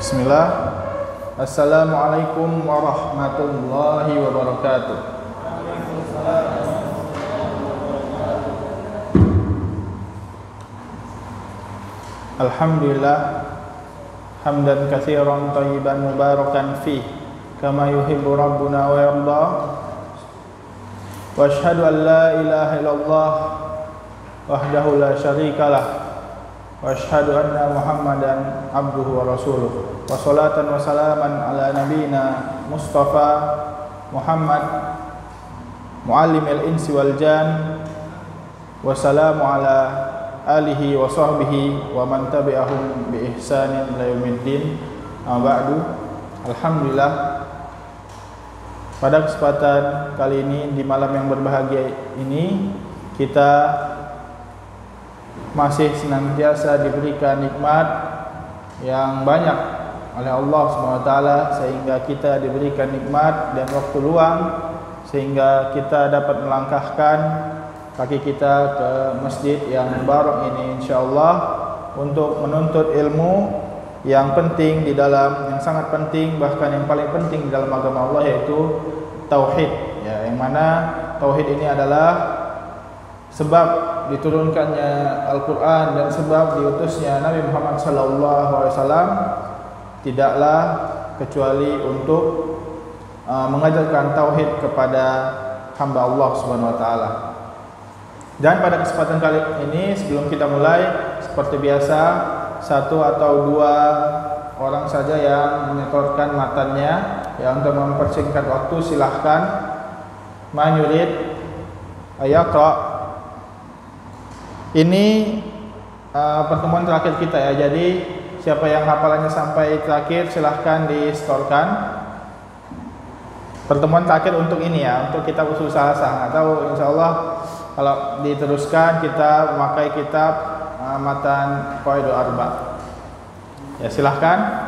Bismillah. Assalamualaikum warahmatullahi wabarakatuh. Alhamdulillah hamdan katsiran thayyiban mubarakan fi kama yuhibbu rabbuna wa yarda. Wa asyhadu an la ilaha illallah wahdahu la syarikalah wa asyhadu anna Muhammadan abduhu wa rasuluh. Wa salatan wa salaman ala nabiyyina Mustafa Muhammad muallimil insi wal jan. Wa salamu ala alihi wa sahbihi wa man tabi'ahum bi ihsanin ila yaumiddin. Amma ba'du. Alhamdulillah, pada kesempatan kali ini di malam yang berbahagia ini kita masih senantiasa diberikan nikmat yang banyak oleh Allah SWT, sehingga kita diberikan nikmat dan waktu luang sehingga kita dapat melangkahkan kaki kita ke masjid yang mubarak ini insyaallah untuk menuntut ilmu yang penting di dalam, yang sangat penting, bahkan yang paling penting di dalam agama Allah, yaitu tauhid, ya, yang mana tauhid ini adalah sebab diturunkannya Al-Quran dan sebab diutusnya Nabi Muhammad SAW tidaklah kecuali untuk mengajarkan tauhid kepada hamba Allah Subhanahu wa taala. Dan pada kesempatan kali ini, sebelum kita mulai, seperti biasa, satu atau dua orang saja yang menyetorkan matanya, ya, untuk mempersingkat waktu silahkan. Man yurid ayaqra. Ini pertemuan terakhir kita, ya. Jadi siapa yang hafalannya sampai terakhir silahkan disetorkan. Pertemuan terakhir untuk ini, ya, untuk kitab usul salasah. Atau insyaallah kalau diteruskan kita memakai kitab matan Qawaidul Arba. Ya, silahkan.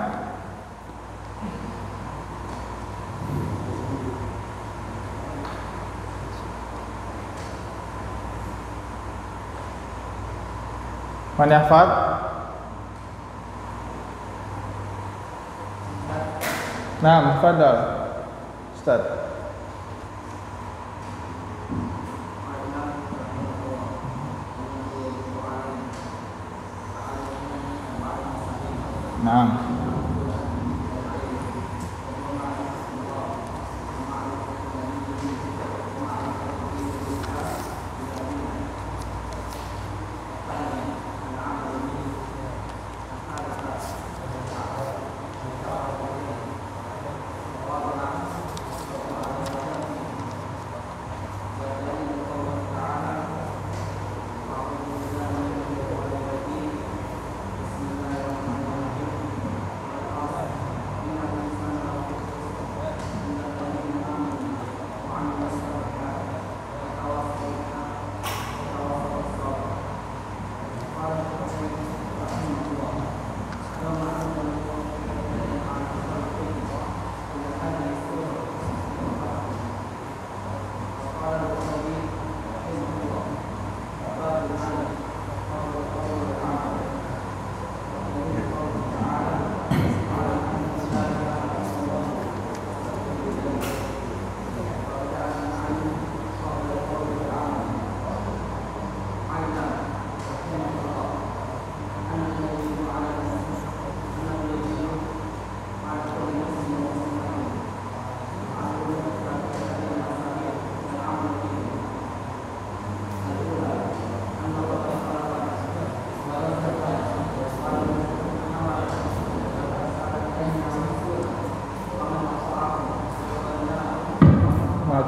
Man yahfad? Naam, tafadhal Ustaz. Naam.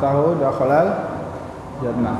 Tahu dakhalal jannah.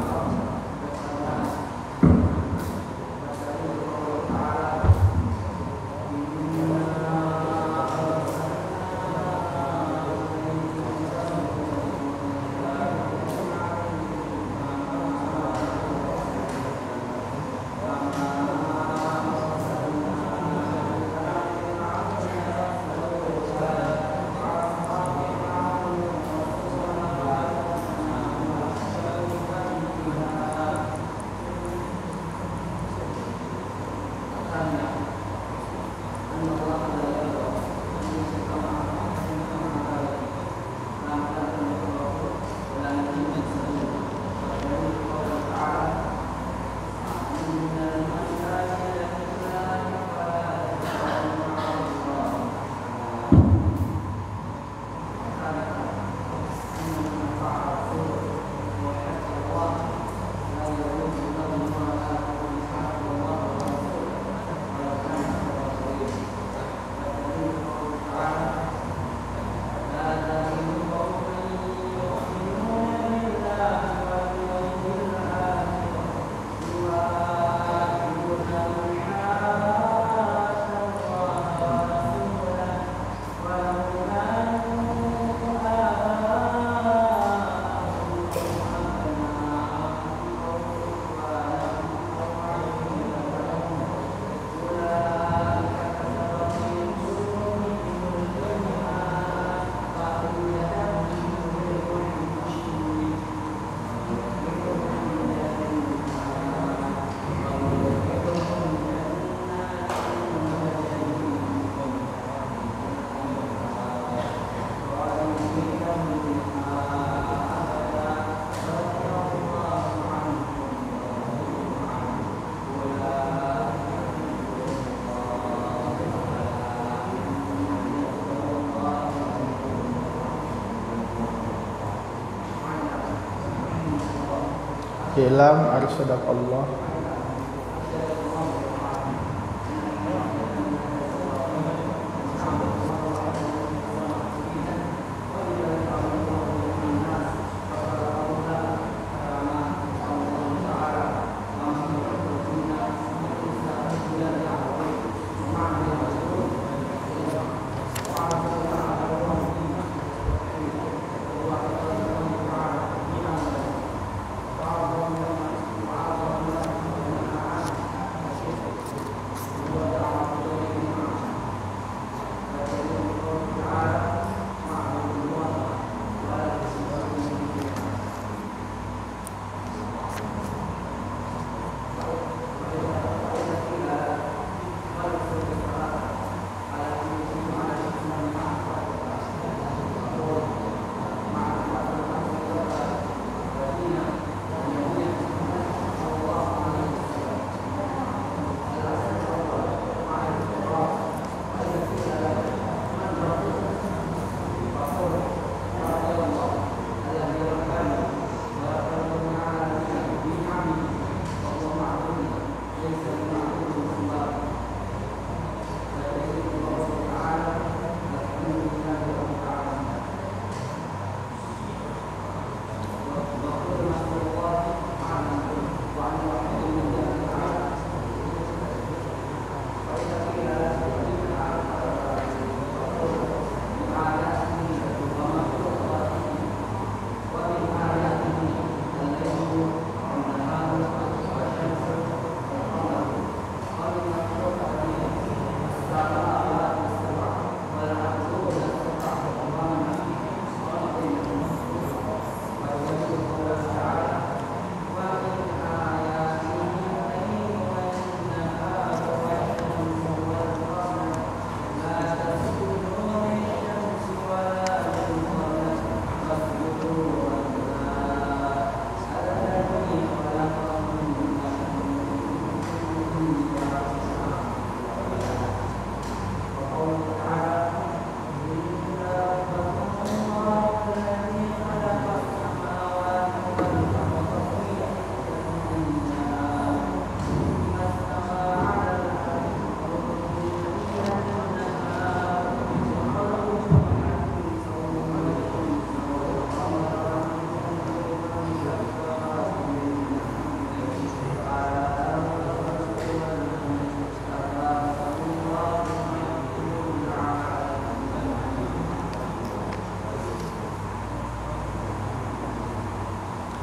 I'lam arsadaqallah.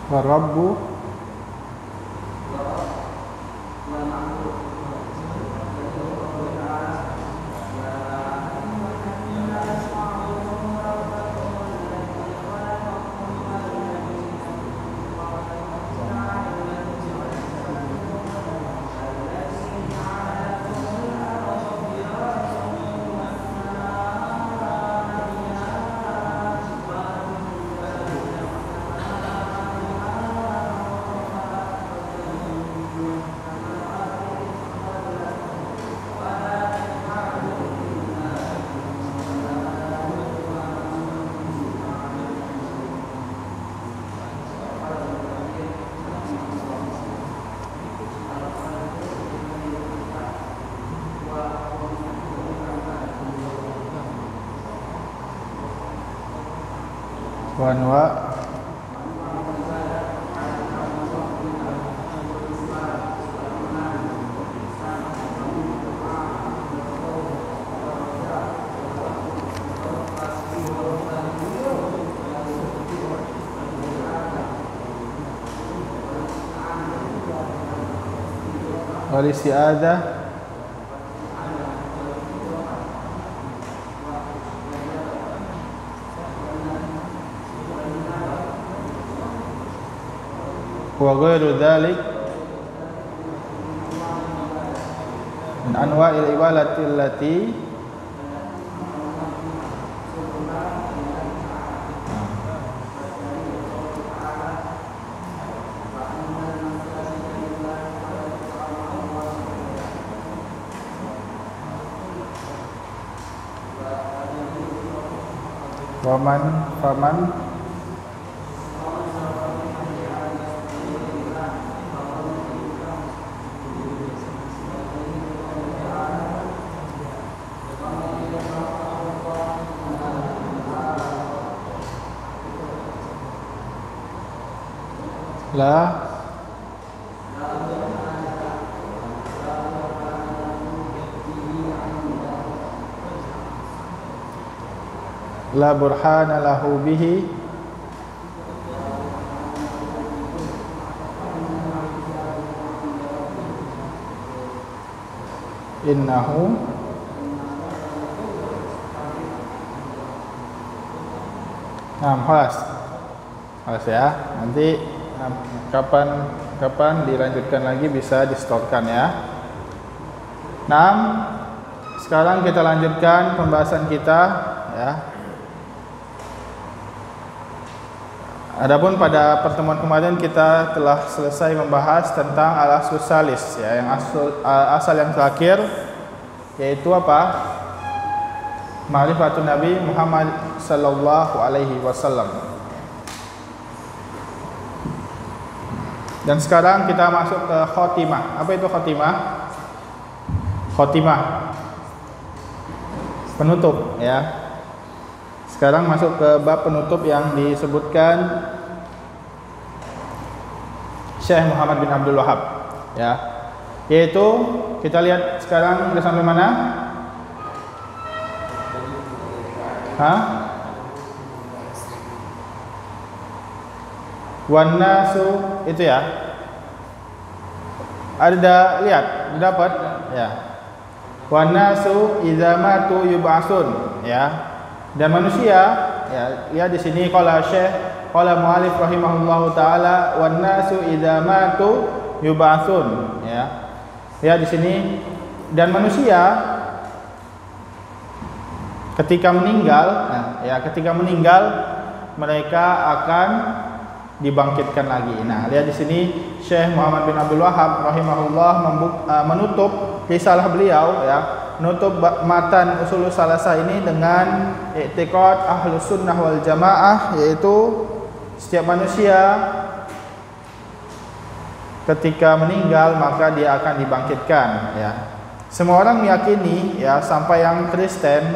Warabbu wa anwa wal isti'adzah wa ghairu dzalik min anwa'il ibadati allati faman La la burhana lahu bihi innahu Halas ya. Nanti kapan dilanjutkan lagi bisa distorkan ya. Sekarang kita lanjutkan pembahasan kita ya. Adapun pada pertemuan kemarin kita telah selesai membahas tentang al-aslus salis ya, yang asal yang terakhir yaitu apa? Ma'rifatun Nabi Muhammad sallallahu alaihi wasallam. Dan sekarang kita masuk ke khotimah. Apa itu khotimah? Khotimah penutup ya. Sekarang masuk ke bab penutup yang disebutkan Syekh Muhammad bin Abdul Wahhab ya. Yaitu kita lihat sekarang sudah sampai mana? Wan nasu itu ya. Ada lihat, dapat ya. Wan nasu idza matu yub'atsun ya. Dan manusia ya di sini qala Syekh qala mu'allif rahimahullahu taala wan nasu idza matu yub'atsun ya. Ya di sini dan manusia ketika meninggal, ketika meninggal mereka akan dibangkitkan lagi. Nah, lihat di sini Syekh Muhammad bin Abdul Wahhab rahimahullah menutup risalah beliau ya, menutup matan Ushulus Salasah ini dengan i'tiqad Ahlus Sunnah wal Jamaah, yaitu setiap manusia ketika meninggal maka dia akan dibangkitkan ya. Semua orang meyakini ya, sampai yang Kristen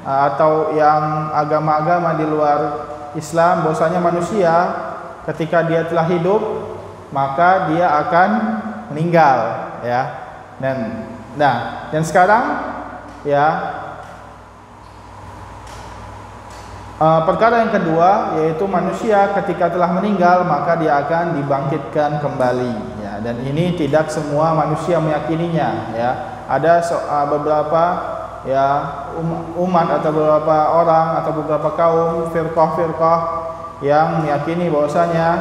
atau yang agama-agama di luar Islam, bahwasanya manusia ketika dia telah hidup maka dia akan meninggal ya. Dan sekarang ya perkara yang kedua yaitu manusia ketika telah meninggal maka dia akan dibangkitkan kembali ya. Dan ini tidak semua manusia meyakininya ya. Ada beberapa ya umat atau beberapa orang atau beberapa kaum firqah yang meyakini bahwasanya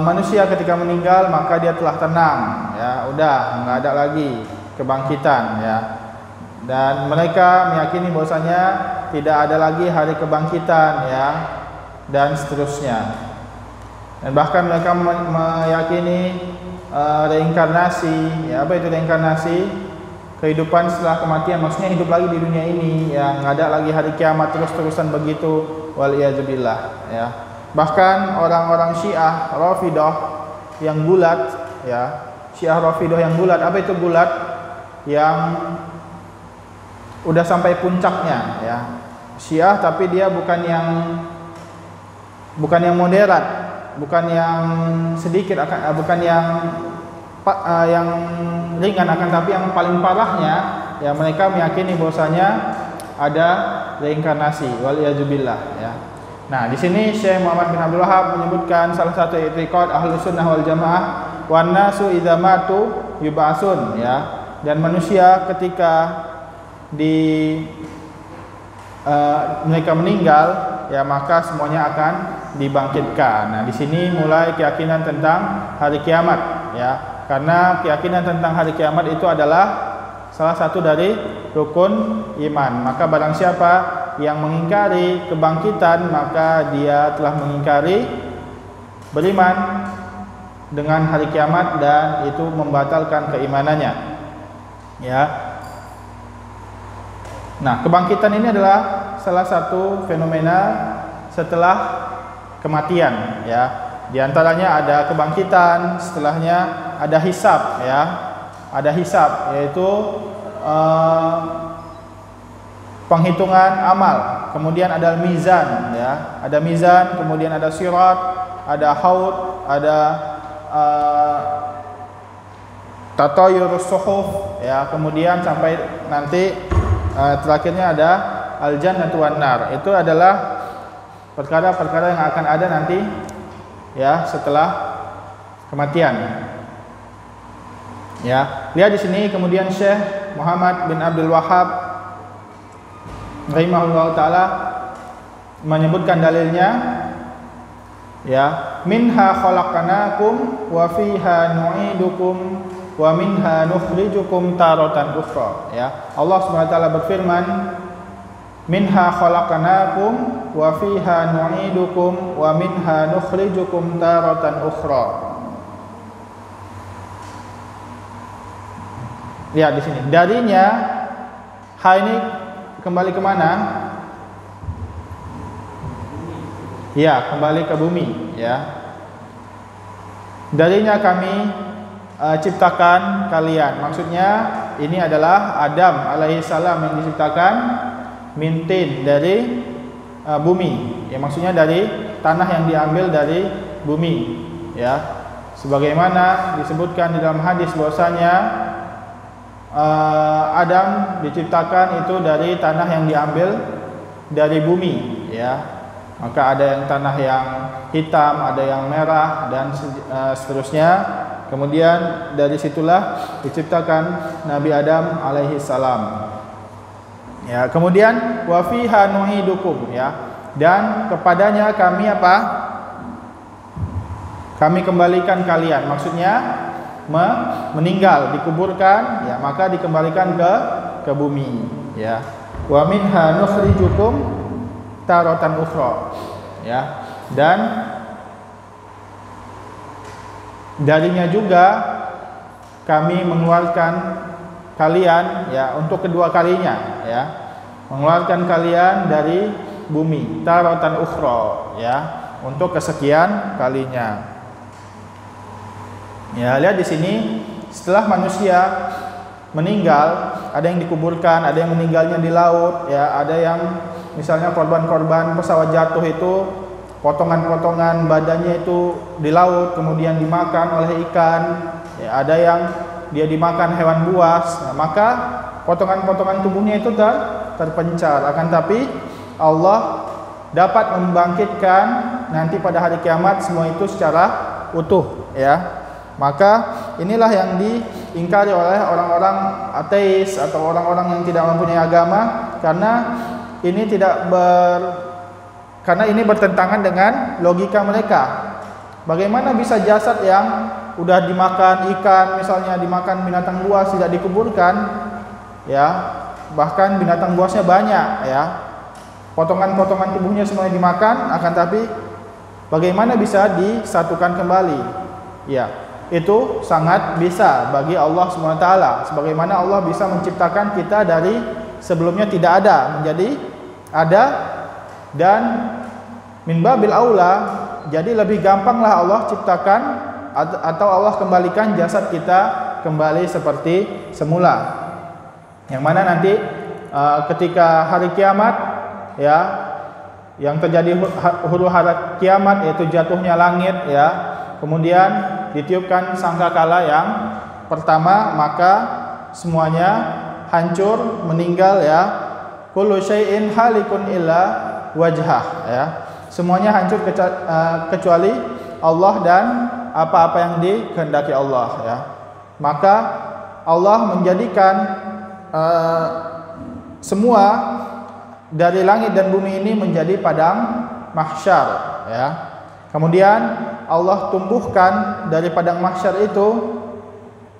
manusia ketika meninggal maka dia telah tenang ya, udah nggak ada lagi kebangkitan ya. Dan mereka meyakini bahwasanya tidak ada lagi hari kebangkitan ya, dan seterusnya. Dan bahkan mereka meyakini reinkarnasi ya. Apa itu reinkarnasi? Kehidupan setelah kematian, maksudnya hidup lagi di dunia ini, yang ada lagi hari kiamat terus-terusan begitu, waliyadzubillah ya. Bahkan orang-orang Syiah Rafidah yang gulat ya, Syiah Rafidah yang gulat. Apa itu gulat? Yang udah sampai puncaknya ya. Syiah tapi dia bukan yang moderat, bukan yang sedikit, bukan yang ringan, akan tapi yang paling parahnya ya, mereka meyakini bahwasanya ada reinkarnasi, waliyadzubillah ya. Nah, di sini Syekh Muhammad bin Abdul Wahhab menyebutkan salah satu i'tiqad Ahlus Sunnah wal Jamaah, wan nasu idza matu yub'atsun ya. Dan manusia ketika mereka meninggal ya, maka semuanya akan dibangkitkan. Nah, di sini mulai keyakinan tentang hari kiamat ya. Karena keyakinan tentang hari kiamat itu adalah salah satu dari rukun iman. Maka barang siapa yang mengingkari kebangkitan, maka dia telah mengingkari beriman dengan hari kiamat, dan itu membatalkan keimanannya ya. Nah, kebangkitan ini adalah salah satu fenomena setelah kematian ya. Di antaranya ada kebangkitan, setelahnya ada hisab ya. Ada hisab, yaitu penghitungan amal. Kemudian ada mizan ya. Ada mizan, kemudian ada sirat, ada haud, ada tatayurus suhuf, ya, kemudian sampai nanti terakhirnya ada al-jannatu wan nar. Itu adalah perkara-perkara yang akan ada nanti, ya, setelah kematian. Ya, lihat di sini kemudian Syekh Muhammad bin Abdul Wahhab rahimahullah taala menyebutkan dalilnya, ya, minha khalaqnakum wa fiha nu'idukum wa minha nukhrijukum taratan ukhra. Ya, Allah Subhanahu wa taala berfirman, minha khalaqnakum wa fiha nu'idukum wa minha nukhrijukum taratan ukhra. Lihat di sini, darinya ini kembali kemana? Ya, kembali ke bumi, ya. Darinya kami ciptakan kalian. Maksudnya ini adalah Adam alaihissalam yang diciptakan min tin, dari bumi. Ya, maksudnya dari tanah yang diambil dari bumi, ya. Sebagaimana disebutkan di dalam hadis bahwasanya Adam diciptakan itu dari tanah yang diambil dari bumi, ya. Maka ada yang tanah yang hitam, ada yang merah, dan seterusnya. Kemudian dari situlah diciptakan Nabi Adam alaihi salam. Ya, kemudian wa fiha nu'idukum, ya. Dan kepadanya kami apa? Kami kembalikan kalian. Maksudnya meninggal, dikuburkan, ya, maka dikembalikan ke bumi, ya. Wa minha nukhrijukum taratan ukhra, ya. Dan darinya juga kami mengeluarkan kalian, ya, untuk kedua kalinya, ya, mengeluarkan kalian dari bumi, taratan ukhra, ya, untuk kesekian kalinya. Ya, lihat di sini, setelah manusia meninggal, ada yang dikuburkan, ada yang meninggalnya di laut, ya, ada yang misalnya korban-korban pesawat jatuh itu potongan-potongan badannya itu di laut kemudian dimakan oleh ikan, ya, ada yang dia dimakan hewan buas. Nah, maka potongan-potongan tubuhnya itu terpencar. Akan tapi Allah dapat membangkitkan nanti pada hari kiamat semua itu secara utuh, ya. Maka inilah yang diingkari oleh orang-orang ateis atau orang-orang yang tidak mempunyai agama, karena ini bertentangan dengan logika mereka. Bagaimana bisa jasad yang udah dimakan ikan, misalnya dimakan binatang buas, tidak dikuburkan, ya, bahkan binatang buasnya banyak, ya, potongan-potongan tubuhnya semuanya dimakan, akan tapi bagaimana bisa disatukan kembali? Ya, itu sangat bisa bagi Allah SWT. Sebagaimana Allah bisa menciptakan kita dari sebelumnya tidak ada menjadi ada, dan min babil aula, jadi lebih gampanglah Allah ciptakan atau Allah kembalikan jasad kita kembali seperti semula. Yang mana nanti ketika hari kiamat, ya, yang terjadi huru hara kiamat yaitu jatuhnya langit, ya, kemudian ditiupkan sangkakala yang pertama, maka semuanya hancur, meninggal, ya. Kullu syai'in halikun illa wajhah, ya. Semuanya hancur kecuali Allah dan apa-apa yang dikehendaki Allah, ya. Maka Allah menjadikan semua dari langit dan bumi ini menjadi padang mahsyar, ya. Kemudian Allah tumbuhkan dari padang mahsyar itu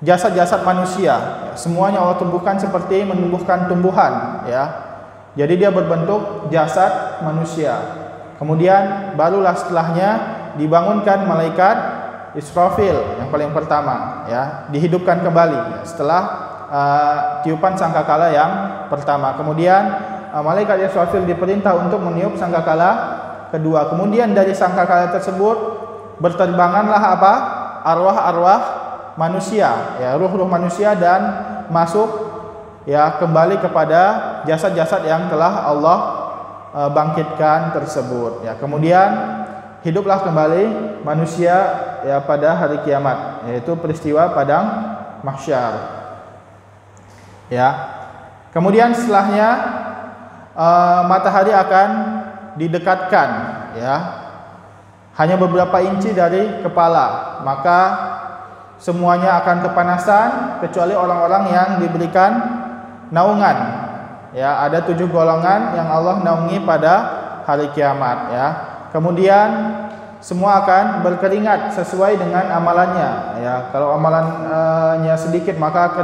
jasad-jasad manusia, ya. Semuanya Allah tumbuhkan seperti menumbuhkan tumbuhan, ya. Jadi dia berbentuk jasad manusia. Kemudian barulah setelahnya dibangunkan malaikat Israfil yang paling pertama, ya, dihidupkan kembali, ya, setelah tiupan sangkakala yang pertama. Kemudian malaikat Israfil diperintah untuk meniup sangkakala kedua. Kemudian dari sangkakala tersebut berterbanganlah apa? Arwah-arwah manusia, ya, ruh-ruh manusia, dan masuk, ya, kembali kepada jasad-jasad yang telah Allah bangkitkan tersebut, ya. Kemudian hiduplah kembali manusia ya pada hari kiamat, yaitu peristiwa padang mahsyar. Ya. Kemudian setelahnya matahari akan didekatkan, ya, hanya beberapa inci dari kepala, maka semuanya akan kepanasan kecuali orang-orang yang diberikan naungan. Ya, ada 7 golongan yang Allah naungi pada hari kiamat. Ya, kemudian semua akan berkeringat sesuai dengan amalannya. Ya, kalau amalannya sedikit maka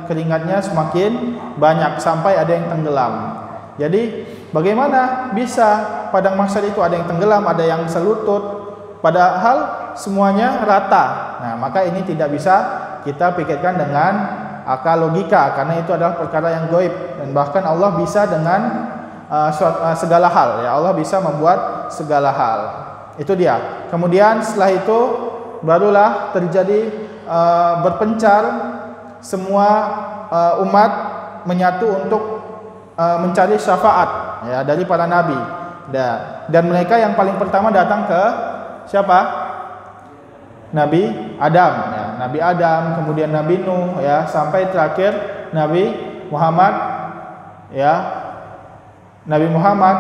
keringatnya semakin banyak sampai ada yang tenggelam. Jadi bagaimana bisa padang mahsyar itu ada yang tenggelam, ada yang selutut, padahal semuanya rata. Nah, maka ini tidak bisa kita pikirkan dengan akal logika, karena itu adalah perkara yang gaib, dan bahkan Allah bisa dengan segala hal. Ya, Allah bisa membuat segala hal. Itu dia. Kemudian setelah itu barulah terjadi berpencar semua umat menyatu untuk mencari syafaat, ya, dari para nabi. Dan mereka yang paling pertama datang ke siapa? Nabi Adam, ya. Nabi Adam, kemudian Nabi Nuh, ya, sampai terakhir Nabi Muhammad, ya. Nabi Muhammad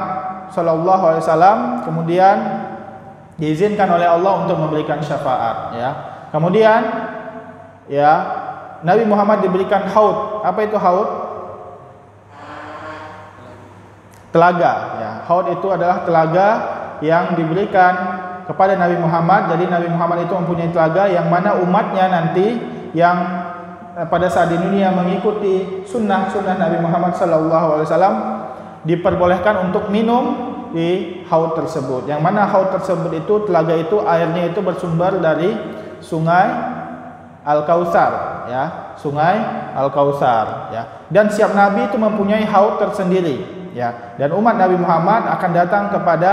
sallallahu alaihi wasallam kemudian diizinkan oleh Allah untuk memberikan syafaat, ya. Kemudian, ya, Nabi Muhammad diberikan haud. Apa itu haud? Telaga, ya. Haud itu adalah telaga yang diberikan kepada Nabi Muhammad. Jadi Nabi Muhammad itu mempunyai telaga yang mana umatnya nanti yang pada saat di dunia mengikuti sunnah Nabi Muhammad SAW diperbolehkan untuk minum di haud tersebut. Yang mana haud tersebut itu, telaga itu, airnya itu bersumber dari sungai Al-Kautsar, ya, sungai Al-Kautsar, ya. Dan setiap nabi itu mempunyai haud tersendiri. Ya, dan umat Nabi Muhammad akan datang kepada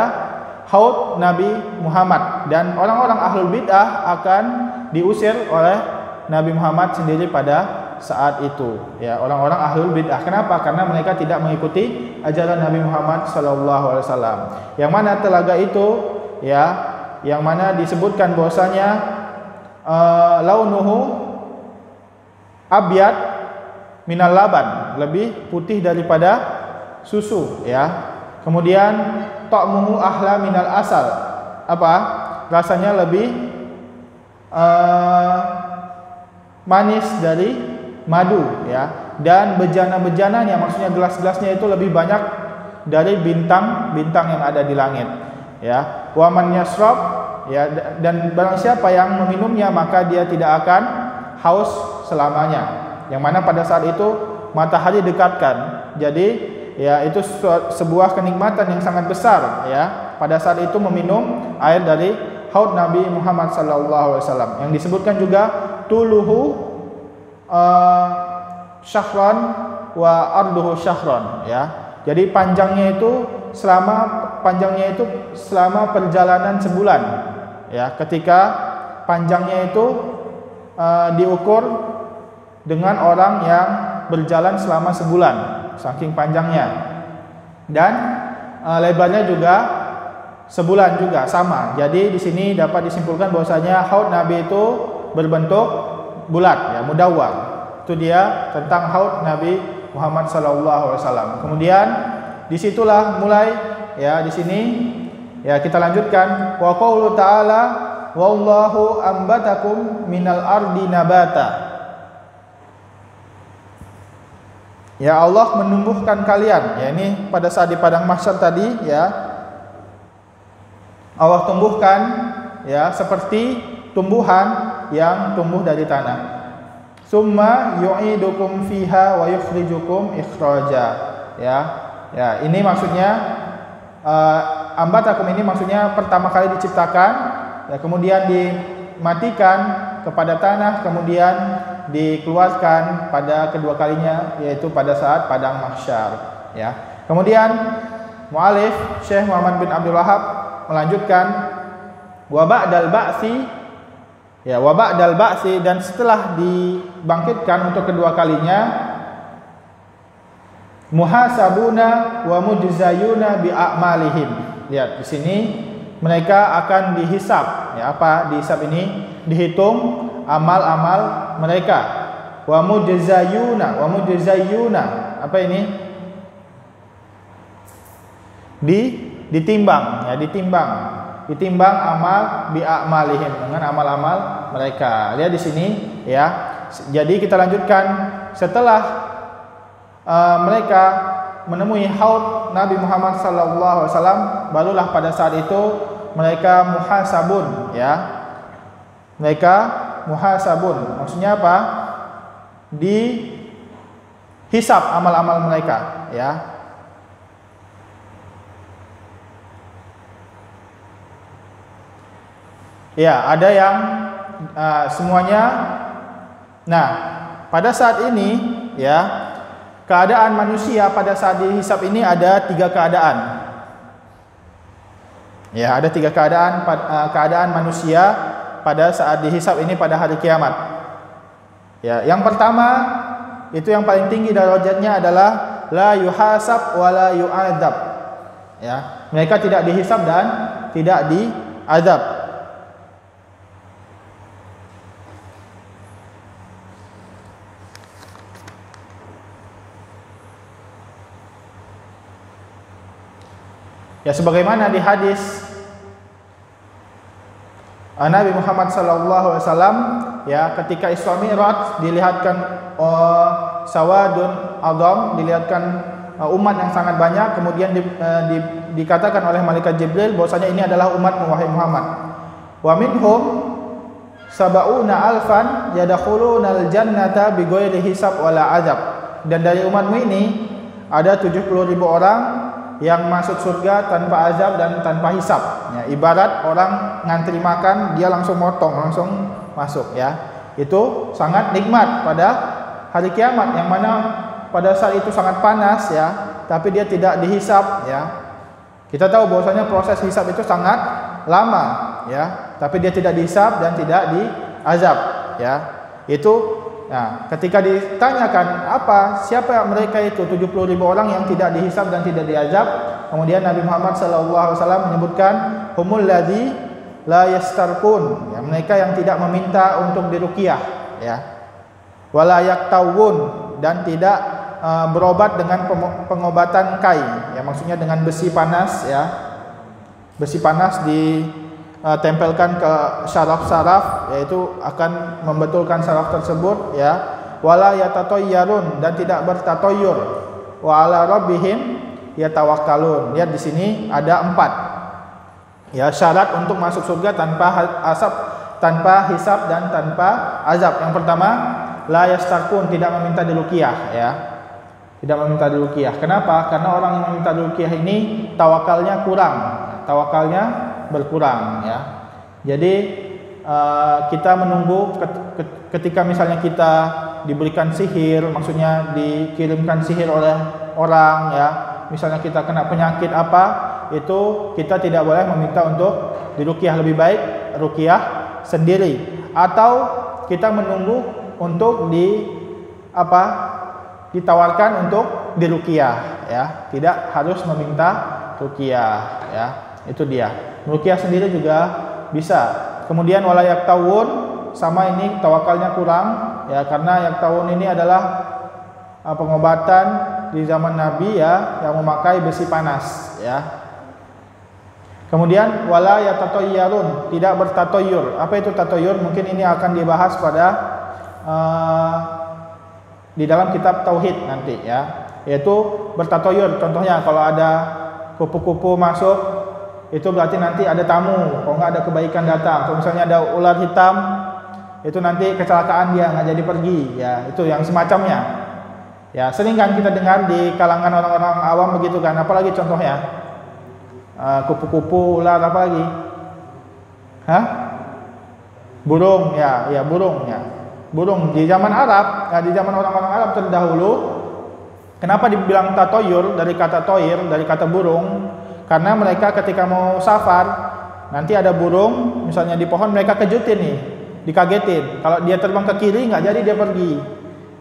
haud Nabi Muhammad, dan orang-orang ahlul bid'ah akan diusir oleh Nabi Muhammad sendiri pada saat itu. Ya, orang-orang ahlul bid'ah. Kenapa? Karena mereka tidak mengikuti ajaran Nabi Muhammad SAW. Yang mana telaga itu, ya, yang mana disebutkan bahwasanya launuhu abyad minal laban, lebih putih daripada susu, ya. Kemudian ta'muhu ahla minal asal. Apa? Rasanya lebih manis dari madu, ya. Dan bejana-bejananya, maksudnya gelas-gelasnya itu lebih banyak dari bintang-bintang yang ada di langit, ya. Wa man yashrab, ya, dan barang siapa yang meminumnya maka dia tidak akan haus selamanya. Yang mana pada saat itu matahari dekatkan. Jadi, ya, itu sebuah kenikmatan yang sangat besar, ya, pada saat itu meminum air dari haud Nabi Muhammad SAW. Yang disebutkan juga tuluhu syahran wa arduhu syahran, ya. Jadi panjangnya itu selama perjalanan sebulan, ya. Ketika panjangnya itu diukur dengan orang yang berjalan selama sebulan, saking panjangnya. Dan lebarnya juga sebulan juga sama. Jadi di sini dapat disimpulkan bahwasanya haud Nabi itu berbentuk bulat, ya, mudawwar. Itu dia tentang haud Nabi Muhammad SAW. Kemudian disitulah mulai, ya, di sini, ya, kita lanjutkan wa qaulu ta'ala wallahu ambatakum minal ardi nabata. Ya, Allah menumbuhkan kalian, ya, ini pada saat di padang mahsyar tadi, ya, Allah tumbuhkan, ya, seperti tumbuhan yang tumbuh dari tanah. Summa yu'idukum fiha wa yukhrijukum ikhraja, ya. Ya, ini maksudnya ambatakum ini maksudnya pertama kali diciptakan, ya, kemudian dimatikan kepada tanah, kemudian dikeluarkan pada kedua kalinya, yaitu pada saat padang mahsyar, ya. Kemudian mu'alif Syekh Muhammad bin Abdul Wahab melanjutkan wa ba'dal ba'si, ya, wa ba'dal ba'si, dan setelah dibangkitkan untuk kedua kalinya muhasabuna wa mujzayuna bi a'malihim. Lihat di sini, mereka akan dihisab. Ya, apa dihisab ini? Dihitung amal-amal mereka. Wa mujzayuna, apa ini? Ditimbang, ya, ditimbang amal bi a'malihim, dengan amal-amal mereka. Lihat di sini, ya. Jadi kita lanjutkan, setelah mereka menemui haud Nabi Muhammad sallallahu alaihi wasallam, barulah pada saat itu mereka muhasabun, ya. Mereka muhasabun. Maksudnya apa? Dihisab amal-amal mereka, ya. Ya, ada yang semuanya. Nah, pada saat ini, ya, keadaan manusia pada saat dihisab ini ada 3 keadaan. Ya, ada 3 keadaan keadaan manusia pada saat dihisab ini pada hari kiamat. Ya, yang pertama itu yang paling tinggi derajatnya adalah la yuhasab wa la yu'adzab. Ya, mereka tidak dihisab dan tidak diazab. Ya, sebagaimana di hadis Nabi Muhammad SAW, ya, ketika Isra Mi'raj dilihatkan sawadun adzam, dilihatkan umat yang sangat banyak, kemudian dikatakan oleh malaikat Jibril bahwasanya ini adalah umatmu wahai Muhammad. Wa minhum sab'una alfan yadkhulunal jannata bighairi hisab wala azab. Dan dari umatmu ini ada 70.000 orang yang masuk surga tanpa azab dan tanpa hisab. Ya, ibarat orang ngantri makan, dia langsung motong, langsung masuk, ya. Itu sangat nikmat pada hari kiamat, yang mana pada saat itu sangat panas, ya, tapi dia tidak dihisab, ya. Kita tahu bahwasanya proses hisab itu sangat lama, ya, tapi dia tidak dihisab dan tidak diazab, ya. Itu, nah, ketika ditanyakan siapa mereka itu 70.000 orang yang tidak dihisab dan tidak diazab, kemudian Nabi Muhammad SAW menyebutkan humul ladzi la yastarqun, ya, mereka yang tidak meminta untuk diruqyah, ya, wala yaktawun, dan tidak berobat dengan pengobatan kai, ya, maksudnya dengan besi panas, ya, besi panas ditempelkan ke syaraf-syaraf, yaitu akan membetulkan syaraf tersebut, ya. Wala yatatayyarun, dan tidak bertatoyur. Wa ala rabbihim yatawakkalun. Lihat di sini ada 4, ya, syarat untuk masuk surga tanpa hisab dan tanpa azab. Yang pertama, la yastarqun, tidak meminta diruqyah, ya. Tidak meminta diruqyah. Kenapa? Karena orang yang meminta diruqyah ini tawakalnya kurang. Tawakalnya berkurang, ya. Jadi kita menunggu ketika misalnya kita diberikan sihir, maksudnya dikirimkan sihir oleh orang, ya. Misalnya kita kena penyakit apa, itu kita tidak boleh meminta untuk diruqyah, lebih baik ruqyah sendiri, atau kita menunggu untuk ditawarkan untuk diruqyah, ya. Tidak harus meminta ruqyah, ya. Itu dia. Ruqyah sendiri juga bisa. Kemudian wala yaktawun, sama ini tawakalnya kurang, ya, karena yaktawun ini adalah pengobatan di zaman Nabi, ya, yang memakai besi panas, ya. Kemudian wala yatatayyarun, tidak bertatoyur. Apa itu tatoyur? Mungkin ini akan dibahas pada di dalam kitab tauhid nanti, ya, yaitu bertatoyur. Contohnya kalau ada kupu-kupu masuk, itu berarti nanti ada tamu, kalau nggak ada kebaikan datang. Kalau misalnya ada ular hitam, itu nanti kecelakaan, dia nggak jadi pergi, ya. Itu yang semacamnya, ya. Sering kan kita dengar di kalangan orang-orang awam begitu kan. Apalagi contohnya kupu-kupu, ular, apa lagi? Burung, ya, ya, burung, ya. Burung di zaman Arab, ya, di zaman orang-orang Arab terdahulu, kenapa dibilang tatoyur dari kata toir, dari kata burung? Karena mereka ketika mau safar, nanti ada burung misalnya di pohon, mereka kejutin nih, dikagetin. Kalau dia terbang ke kiri nggak jadi dia pergi.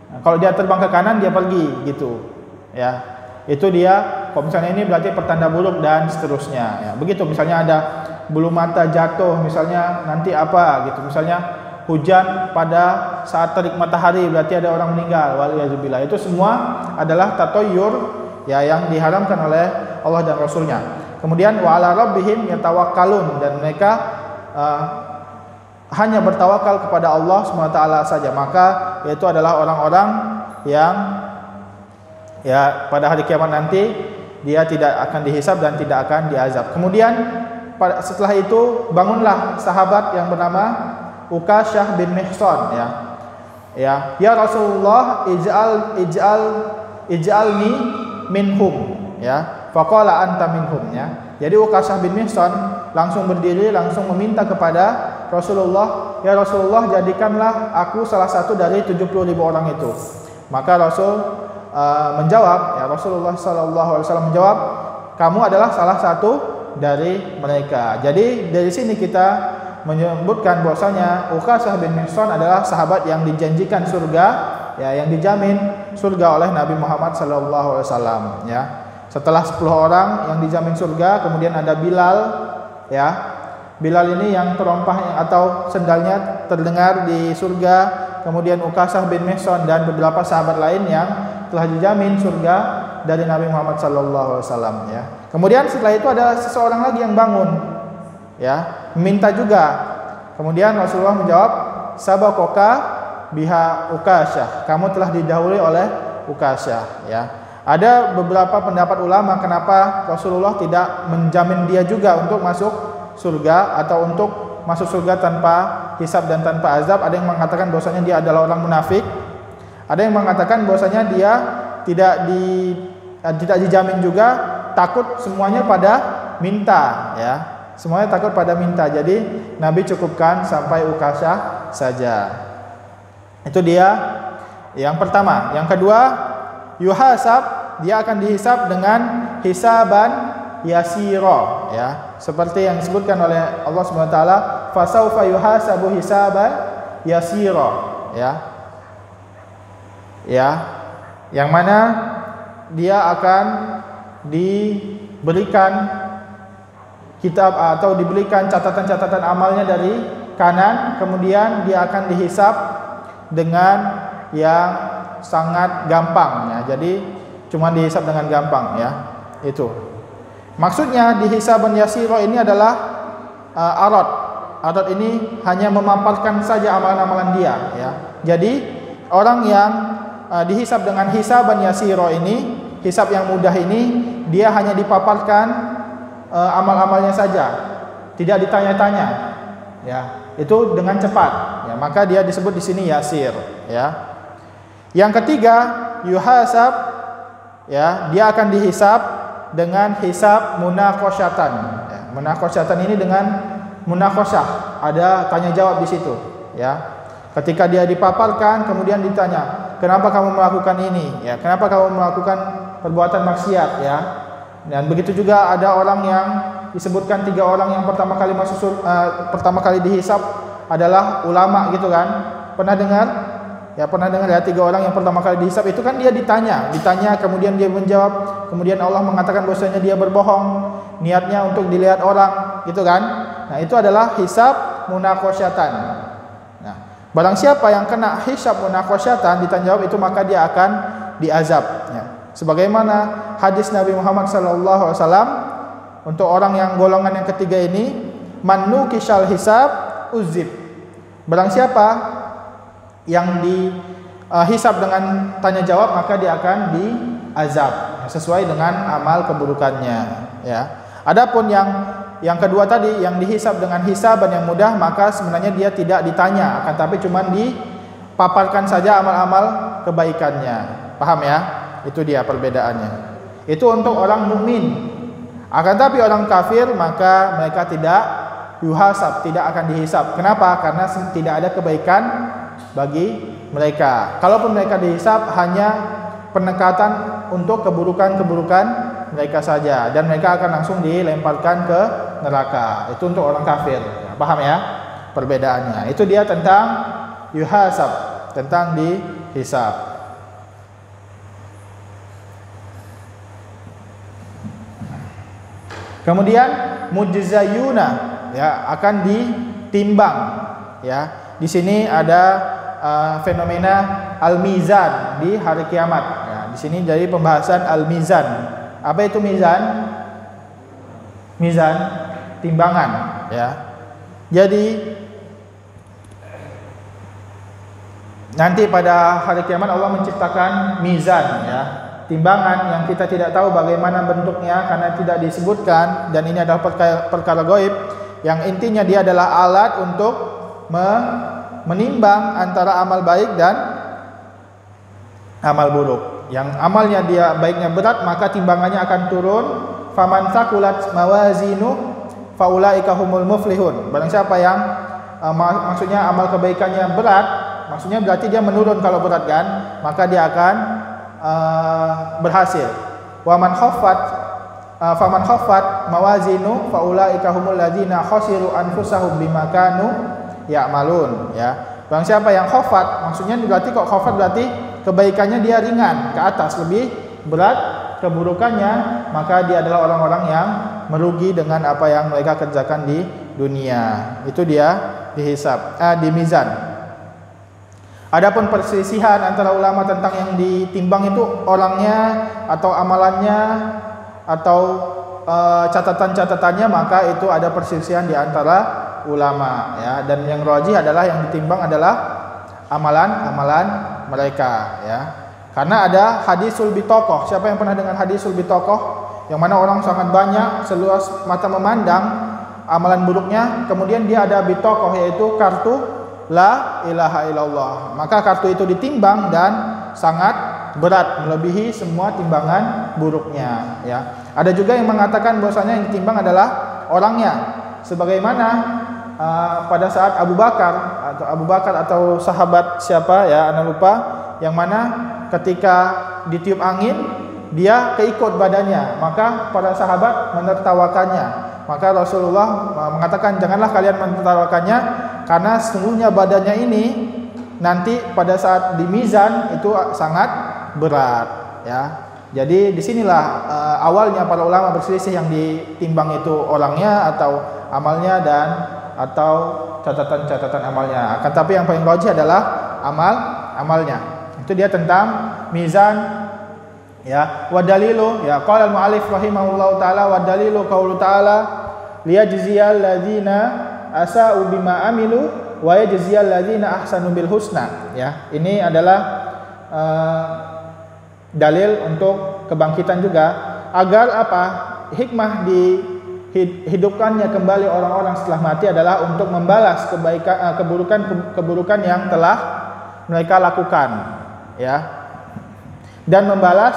Nah, kalau dia terbang ke kanan dia pergi, gitu, ya. Itu dia. Kalau misalnya ini berarti pertanda buruk dan seterusnya, ya. Begitu misalnya ada bulu mata jatuh misalnya nanti apa gitu, misalnya hujan pada saat terik matahari berarti ada orang meninggal, waliyazubillah. Itu semua adalah tatoyur ya yang diharamkan oleh Allah dan Rasulnya. Kemudian wa ala rabbihim yatawakkalun, dan mereka hanya bertawakal kepada Allah SWT saja. Maka itu adalah orang-orang yang ya pada hari kiamat nanti dia tidak akan dihisab dan tidak akan diazab. Kemudian setelah itu bangunlah sahabat yang bernama Ukasyah bin Mihsan ya Rasulullah ij'alni minhum ya, faqala anta minhum ya. Jadi Ukasyah bin Mihsan langsung berdiri, langsung meminta kepada Rasulullah, ya Rasulullah, jadikanlah aku salah satu dari 70.000 orang itu. Maka Rasul menjawab, ya Rasulullah SAW menjawab, kamu adalah salah satu dari mereka. Jadi dari sini kita menyebutkan bahwasanya Ukasyah bin Mihsan adalah sahabat yang dijanjikan surga, ya, yang dijamin surga oleh Nabi Muhammad SAW. Ya, setelah 10 orang yang dijamin surga, kemudian ada Bilal, ya. Bilal ini yang terompah atau sendalnya terdengar di surga, kemudian Ukasyah bin Mihsan dan beberapa sahabat lain yang telah dijamin surga dari Nabi Muhammad SAW. Ya. Kemudian setelah itu ada seseorang lagi yang bangun, ya, minta juga. Kemudian Rasulullah menjawab, sabakoka biha Ukasyah, kamu telah didahului oleh Ukasyah. Ya. Ada beberapa pendapat ulama kenapa Rasulullah tidak menjamin dia juga untuk masuk surga atau untuk masuk surga tanpa hisab dan tanpa azab. Ada yang mengatakan bahwasanya dia adalah orang munafik. Ada yang mengatakan bahwasanya dia tidak dijamin juga, takut semuanya pada minta, ya. Semuanya takut pada minta. Jadi Nabi cukupkan sampai Ukasyah saja. Itu dia yang pertama. Yang kedua, yuhasab, dia akan dihisab dengan hisaban yasira, ya. Seperti yang disebutkan oleh Allah Subhanahu wa taala, fasaufa yuhasabu hisaban yasira, ya. Ya. Yang mana dia akan diberikan kitab atau diberikan catatan-catatan amalnya dari kanan, kemudian dia akan dihisab dengan yang sangat gampang, ya. Jadi cuma dihisab dengan gampang, ya. Itu. Maksudnya dihisaban yasiro ini adalah arad. Arad ini hanya memaparkan saja amalan-amalan dia, ya. Jadi orang yang dihisab dengan hisaban yasiro ini, hisab yang mudah ini, dia hanya dipaparkan amal-amalnya saja, tidak ditanya-tanya, ya. Itu dengan cepat, ya. Maka dia disebut di sini yasir, ya. Yang ketiga, yuhasab, ya, dia akan dihisab dengan hisab munaqasyatan, ya. Munaqasyatan ini dengan munaqasyah, ada tanya jawab di situ, ya. Ketika dia dipaparkan, kemudian ditanya, kenapa kamu melakukan ini, ya, kenapa kamu melakukan perbuatan maksiat, ya. Dan begitu juga ada orang yang disebutkan 3 orang yang pertama kali pertama kali dihisab adalah ulama, gitu kan. Pernah dengar? Ya, pernah dengar ya, 3 orang yang pertama kali dihisab itu kan dia ditanya, kemudian dia menjawab, kemudian Allah mengatakan bahwasanya dia berbohong, niatnya untuk dilihat orang, gitu kan. Nah, itu adalah hisab munaqasyatan. Nah, barang siapa yang kena hisab munaqasyatan, ditanya jawab itu, maka dia akan diazab, ya. Sebagaimana hadis Nabi Muhammad SAW untuk orang yang golongan yang ketiga ini, man nukishal hisab uzib. Barang siapa yang dihisab dengan tanya jawab, maka dia akan diazab sesuai dengan amal keburukannya, ya. Adapun yang kedua tadi, yang dihisab dengan hisaban yang mudah, maka sebenarnya dia tidak ditanya, akan tapi cuma dipaparkan saja amal-amal kebaikannya. Paham ya? Itu dia perbedaannya. Itu untuk orang mukmin. Akan tapi orang kafir, maka mereka tidak yuhasab, tidak akan dihisab. Kenapa? Karena tidak ada kebaikan bagi mereka. Kalaupun mereka dihisab, hanya penekatan untuk keburukan-keburukan mereka saja, dan mereka akan langsung dilemparkan ke neraka. Itu untuk orang kafir. Paham ya perbedaannya? Itu dia tentang yuhasab, tentang dihisab. Kemudian mujzayuna, ya akan ditimbang ya. Di sini ada fenomena al-mizan di hari kiamat ya. Di sini jadi pembahasan al-mizan. Apa itu mizan? Mizan timbangan ya. Jadi nanti pada hari kiamat Allah menciptakan mizan ya, timbangan yang kita tidak tahu bagaimana bentuknya karena tidak disebutkan, dan ini adalah perkara gaib yang intinya dia adalah alat untuk menimbang antara amal baik dan amal buruk. Yang amalnya dia baiknya berat, maka timbangannya akan turun. Faman thaqulat mawazinu faulaika humul muflihun. Barang siapa yang maksudnya amal kebaikannya berat, maksudnya berarti dia menurun kalau berat kan, maka dia akan berhasil. Wa man khaffat faman khaffat mawazinu faulaika humul ladzina khasiru anfusahum bima kanu ya'malun ya. Barang siapa yang khafat, maksudnya berarti kok khafat berarti kebaikannya dia ringan ke atas, lebih berat keburukannya, maka dia adalah orang-orang yang merugi dengan apa yang mereka kerjakan di dunia. Itu dia dihisab, di mizan. Adapun perselisihan antara ulama tentang yang ditimbang itu orangnya atau amalannya atau catatan-catatannya, maka itu ada perselisihan di antara ulama ya, dan yang rajih adalah yang ditimbang adalah amalan-amalan mereka ya. Karena ada hadisul bitokoh. Siapa yang pernah dengar hadisul bitokoh? Yang mana orang sangat banyak, seluas mata memandang amalan buruknya, kemudian dia ada bitokoh, yaitu kartu la ilaha illallah. Maka kartu itu ditimbang dan sangat berat, melebihi semua timbangan buruknya ya. Ada juga yang mengatakan bahwasanya yang ditimbang adalah orangnya, sebagaimana pada saat Abu Bakar atau sahabat siapa ya, anak lupa, yang mana ketika ditiup angin dia keikut badannya, maka para sahabat menertawakannya. Maka Rasulullah mengatakan janganlah kalian menertawakannya, karena sesungguhnya badannya ini nanti pada saat di mizan itu sangat berat ya. Jadi disinilah awalnya para ulama berselisih, yang ditimbang itu orangnya atau amalnya dan atau catatan-catatan amalnya. Akan tapi yang paling rajih adalah amalnya. Itu dia tentang mizan ya. Wa dalilu ya, qala al-mu'allif rahimahullahu taala, wa dalilu qaulu taala liyajziyal ladzina asa'u bima amilu wa yajziyal ladzina ahsanu bil husna ya. Ini adalah dalil untuk kebangkitan juga, agar apa? Hikmah di hidupkannya kembali orang-orang setelah mati adalah untuk membalas kebaikan keburukan yang telah mereka lakukan ya, dan membalas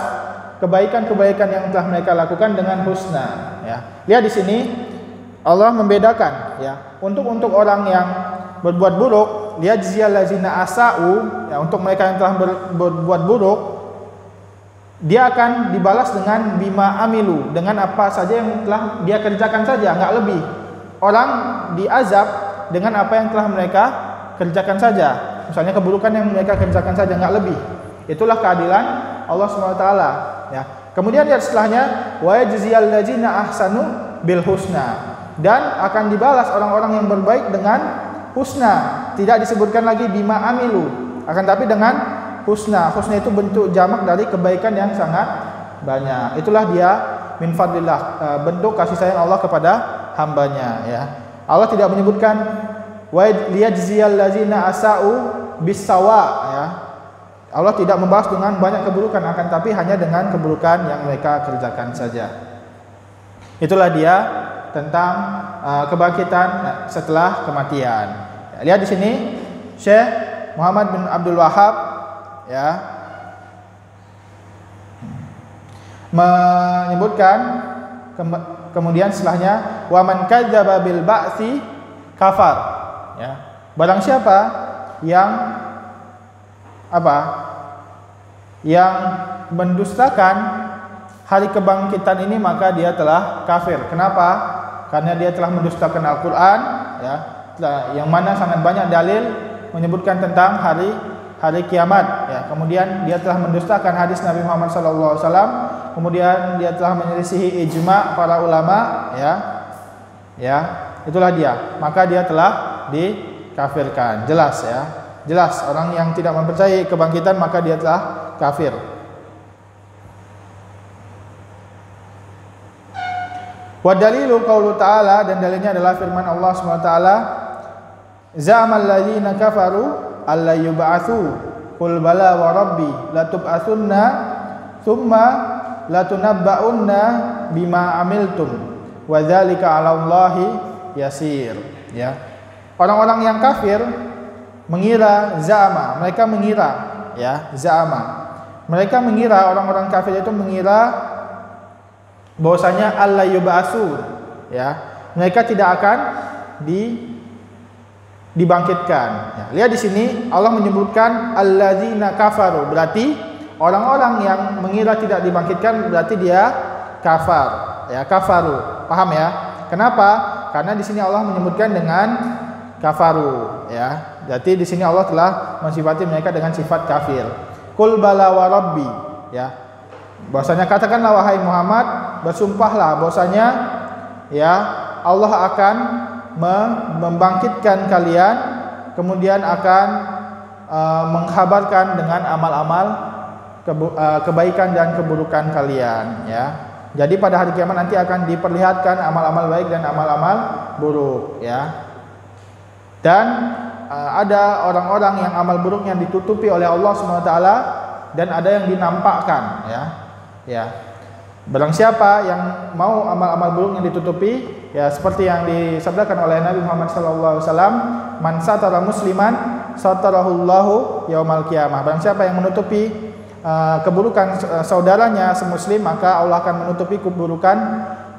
kebaikan-kebaikan yang telah mereka lakukan dengan husna ya. Lihat di sini Allah membedakan ya, untuk orang yang berbuat buruk, liyajziyal ladzina asa'u ya, untuk mereka yang telah berbuat buruk, dia akan dibalas dengan bima amilu, dengan apa saja yang telah dia kerjakan saja, enggak lebih. Orang diazab dengan apa yang telah mereka kerjakan saja, misalnya keburukan yang mereka kerjakan saja, enggak lebih. Itulah keadilan Allah SWT ya. Kemudian lihat setelahnya, wa yajziyal ladzina ahsanu bil husna, dan akan dibalas orang-orang yang berbaik dengan husna. Tidak disebutkan lagi bima amilu, akan tapi dengan husna. Husna itu bentuk jamak dari kebaikan yang sangat banyak. Itulah dia min fadlillah, bentuk kasih sayang Allah kepada hambanya ya. Allah tidak menyebutkan wa liyajziyal ladzina asa'u bisawa ya. Allah tidak membahas dengan banyak keburukan, akan tapi hanya dengan keburukan yang mereka kerjakan saja. Itulah dia tentang kebangkitan setelah kematian. Lihat di sini Syekh Muhammad bin Abdul Wahab ya menyebutkan kemudian setelahnya, wa man kadzdzaba bil ba'tsi kafar ya. Barang siapa yang yang mendustakan hari kebangkitan ini, maka dia telah kafir. Kenapa? Karena dia telah mendustakan Al-Qur'an ya, yang mana sangat banyak dalil menyebutkan tentang hari kiamat ya. Kemudian dia telah mendustakan hadis Nabi Muhammad SAW. Kemudian dia telah menyelisihi ijma para ulama ya. itulah dia, maka dia telah dikafirkan. Jelas ya, jelas orang yang tidak mempercayai kebangkitan maka dia telah kafir. Wa dalilu qaulu ta'ala, dan dalilnya adalah firman Allah SWT, za'amal ladzina kafaru alla yub'atsu qul bala wa rabbi latub'atsunna tsumma latunabba'unna bima amiltum wa dzalika 'alallahi yasir. Ya. Orang-orang yang kafir mengira, za'ama, mereka mengira, ya, za'ama. Mereka mengira, orang-orang kafir itu mengira bahwasanya alla yub'atsu, ya. Mereka tidak akan dibangkitkan. Ya, lihat di sini Allah menyebutkan alladzina kafaru, berarti orang-orang yang mengira tidak dibangkitkan berarti dia kafar. Ya, kafaru. Paham ya? Kenapa? Karena di sini Allah menyebutkan dengan kafaru, ya. Berarti di sini Allah telah mensifati mereka dengan sifat kafir. Qul bala wa rabbi, ya. Bahwasanya katakanlah wahai Muhammad, bersumpahlah bahwasanya ya Allah akan membangkitkan kalian, kemudian akan mengkhabarkan dengan amal-amal kebaikan dan keburukan kalian, ya. Jadi pada hari kiamat nanti akan diperlihatkan amal-amal baik dan amal-amal buruk, ya. Dan ada orang-orang yang amal buruknya ditutupi oleh Allah SWT dan ada yang dinampakkan, ya. Ya. Barang siapa yang mau amal-amal buruknya ditutupi, ya seperti yang disabdakan oleh Nabi Muhammad SAW, man satara musliman satarahullahu yaumal qiyamah. Barang siapa yang menutupi keburukan saudaranya semuslim, maka Allah akan menutupi keburukan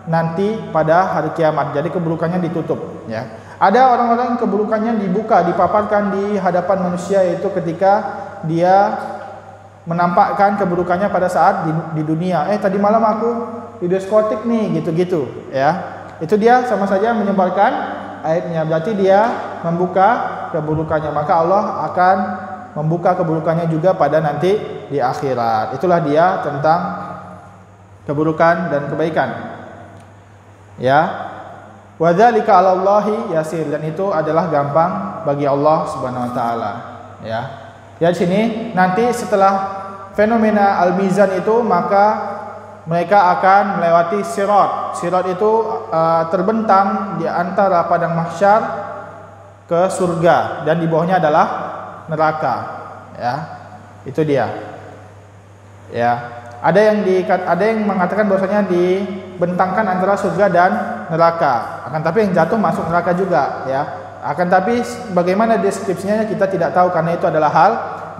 nanti pada hari kiamat. Jadi keburukannya ditutup, ya. Ada orang-orang yang keburukannya dibuka, dipaparkan di hadapan manusia, yaitu ketika dia menampakkan keburukannya pada saat di dunia. Tadi malam aku di diskotik nih, gitu-gitu, ya. Itu dia sama saja menyebarkan aibnya. Berarti dia membuka keburukannya, maka Allah akan membuka keburukannya juga pada nanti di akhirat. Itulah dia tentang keburukan dan kebaikan. Ya. Wa dzalika 'alallahi yasir, dan itu adalah gampang bagi Allah Subhanahu wa taala, ya. Ya, di sini nanti setelah fenomena al-mizan itu, maka mereka akan melewati sirat. Sirat itu terbentang di antara padang mahsyar ke surga, dan di bawahnya adalah neraka, ya. Itu dia. Ya. Ada yang mengatakan bahwasanya dibentangkan antara surga dan neraka. Akan tapi yang jatuh masuk neraka juga, ya. Akan tapi bagaimana deskripsinya kita tidak tahu karena itu adalah hal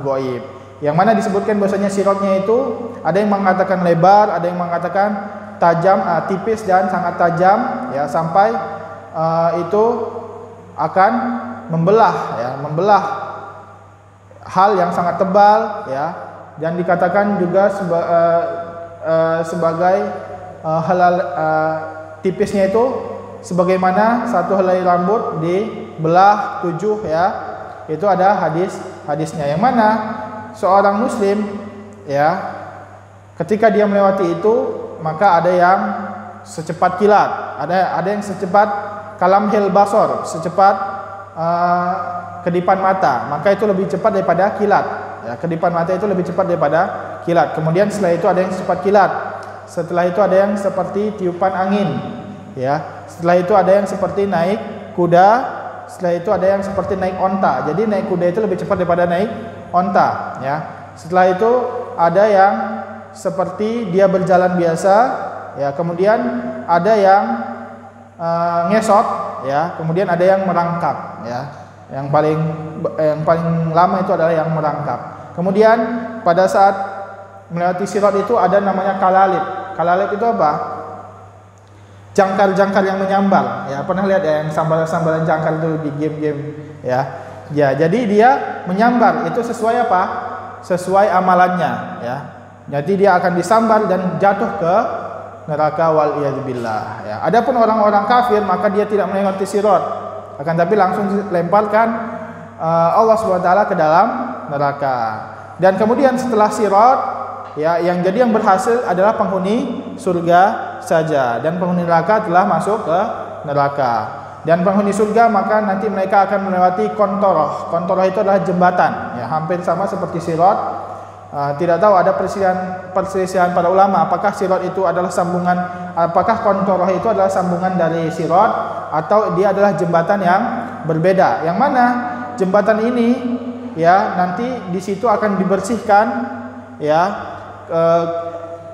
gaib. Yang mana disebutkan bahwasanya siratnya itu ada yang mengatakan lebar, ada yang mengatakan tajam, tipis dan sangat tajam, ya, sampai itu akan membelah, ya, membelah hal yang sangat tebal, ya, dan dikatakan juga sebagai tipisnya itu sebagaimana satu helai rambut dibelah 7, ya. Itu ada hadisnya, yang mana seorang muslim, ya, ketika dia melewati itu, maka ada yang secepat kilat, ada yang secepat kalamhil basor, secepat kedipan mata, maka itu lebih cepat daripada kilat, ya. Kedipan mata itu lebih cepat daripada kilat. Kemudian setelah itu ada yang secepat kilat, setelah itu ada yang seperti tiupan angin, ya. Setelah itu ada yang seperti naik kuda, setelah itu ada yang seperti naik onta. Jadi naik kuda itu lebih cepat daripada naik onta, ya. Setelah itu ada yang seperti dia berjalan biasa, ya. Kemudian ada yang ngesot, ya. Kemudian ada yang merangkak, ya. Yang paling lama itu adalah yang merangkak. Kemudian pada saat melewati sirat itu ada namanya kalalib. Kalalib itu apa? Jangkar-jangkar yang menyambar, ya. Pernah lihat ya yang sambaran-sambaran jangkar itu di game-game, ya. Ya, jadi dia menyambar, itu sesuai apa? Sesuai amalannya, ya. Jadi dia akan disambar dan jatuh ke neraka wal iyadzubillah, ya. Adapun orang-orang kafir maka dia tidak melewati sirat, akan tapi langsung dilemparkan Allah SWT ke dalam neraka. Dan kemudian setelah sirat, ya, yang berhasil adalah penghuni surga saja, dan penghuni neraka telah masuk ke neraka. Dan penghuni surga maka nanti mereka akan melewati kontoroh. Kontoroh itu adalah jembatan, ya, hampir sama seperti sirat. Tidak tahu, ada perselisihan para ulama apakah sirat itu adalah sambungan, apakah kontoroh itu adalah sambungan dari sirat atau dia adalah jembatan yang berbeda. Yang mana jembatan ini, ya, nanti di situ akan dibersihkan, ya,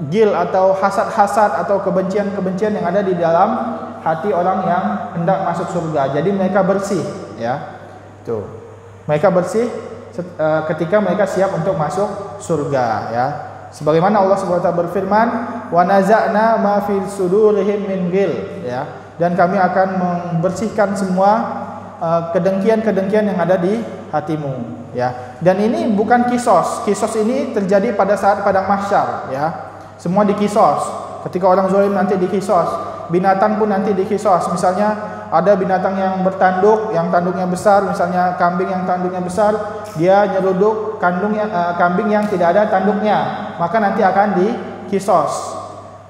gil atau hasad-hasad atau kebencian-kebencian yang ada di dalam hati orang yang hendak masuk surga. Jadi mereka bersih, ya. Tuh. Mereka bersih ketika mereka siap untuk masuk surga, ya. Sebagaimana Allah Subhanahu wa taala berfirman, "Wa naza'na ma fil sudurihim min ghil", ya. Dan kami akan membersihkan semua kedengkian-kedengkian yang ada di hatimu, ya. Dan ini bukan kisos. Kisos ini terjadi pada saat padang mahsyar, ya. Semua dikisos. Ketika orang zalim nanti dikisos. Binatang pun nanti dikisos. Misalnya ada binatang yang bertanduk, yang tanduknya besar, misalnya kambing yang tanduknya besar, dia nyeruduk kambing yang tidak ada tanduknya, maka nanti akan dikisos.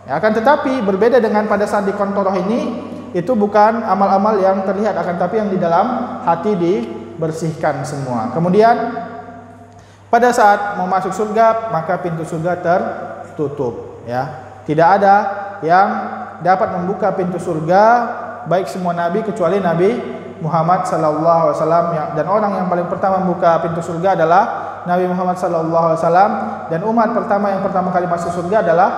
Ya, akan tetapi berbeda dengan pada saat di kontoroh ini, itu bukan amal-amal yang terlihat, akan tapi yang di dalam hati dibersihkan semua. Kemudian pada saat mau masuk surga, maka pintu surga tertutup, ya. Tidak ada yang dapat membuka pintu surga baik semua nabi kecuali Nabi Muhammad sallallahu alaihi wasallam, dan orang yang paling pertama membuka pintu surga adalah Nabi Muhammad sallallahu alaihi wasallam, dan umat pertama yang pertama kali masuk surga adalah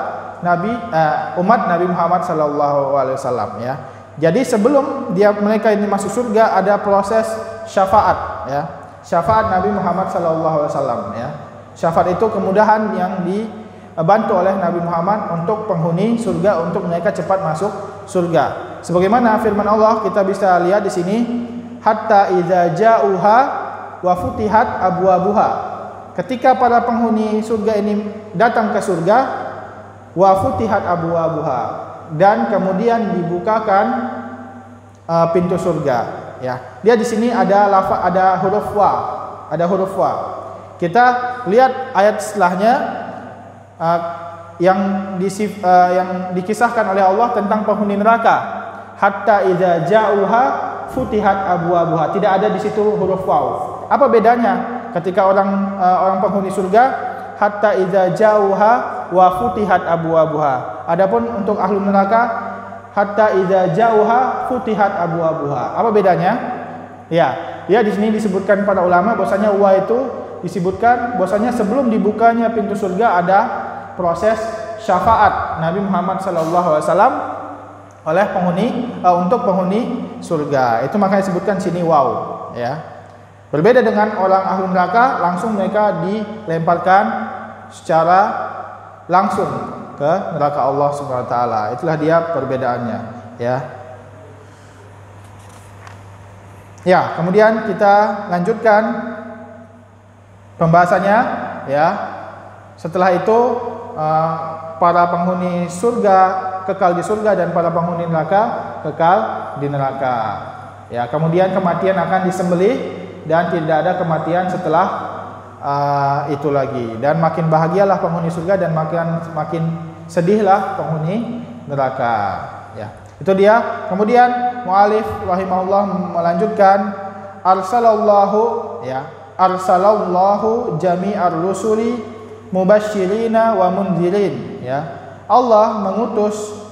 umat Nabi Muhammad sallallahu alaihi wasallam, ya. Jadi sebelum mereka ini masuk surga ada proses syafaat, ya. Syafaat Nabi Muhammad sallallahu alaihi wasallam, ya. Syafaat itu kemudahan yang dibantu oleh Nabi Muhammad untuk penghuni surga, untuk mereka cepat masuk surga. Sebagaimana firman Allah, kita bisa lihat di sini, hatta idza ja'uha wa futihat abwabuha. Ketika para penghuni surga ini datang ke surga, wa futihat abwabuha, dan kemudian dibukakan pintu surga, ya. Dia di sini ada huruf wa. Kita lihat ayat setelahnya, yang dikisahkan oleh Allah tentang penghuni neraka. Hatta idza ja'uha futihat abwabuha. Tidak ada di situ huruf waw. Apa bedanya ketika orang penghuni surga hatta idza ja'uha wa futihat abwabuha. Adapun untuk ahlu neraka hatta idza ja'uha futihat abwabuha. Apa bedanya? Ya, di sini disebutkan para ulama bahwasanya wa itu disebutkan bahwasanya sebelum dibukanya pintu surga ada proses syafaat Nabi Muhammad sallallahu alaihi wasallam oleh untuk penghuni surga. Itu makanya disebutkan sini wow, ya. Berbeda dengan orang ahli neraka, langsung mereka dilemparkan secara langsung ke neraka Allah Subhanahu wa taala. Itulah dia perbedaannya, ya. Ya, kemudian kita lanjutkan pembahasannya, ya. Setelah itu para penghuni surga kekal di surga dan para penghuni neraka kekal di neraka. Ya, kemudian kematian akan disembelih dan tidak ada kematian setelah itu lagi. Dan makin bahagialah penghuni surga dan makin sedihlah penghuni neraka. Ya, itu dia. Kemudian mu'alif rahimahullah melanjutkan arsalallahu jami'ar rusuli mubasyirina wa mundzirin, ya. Allah mengutus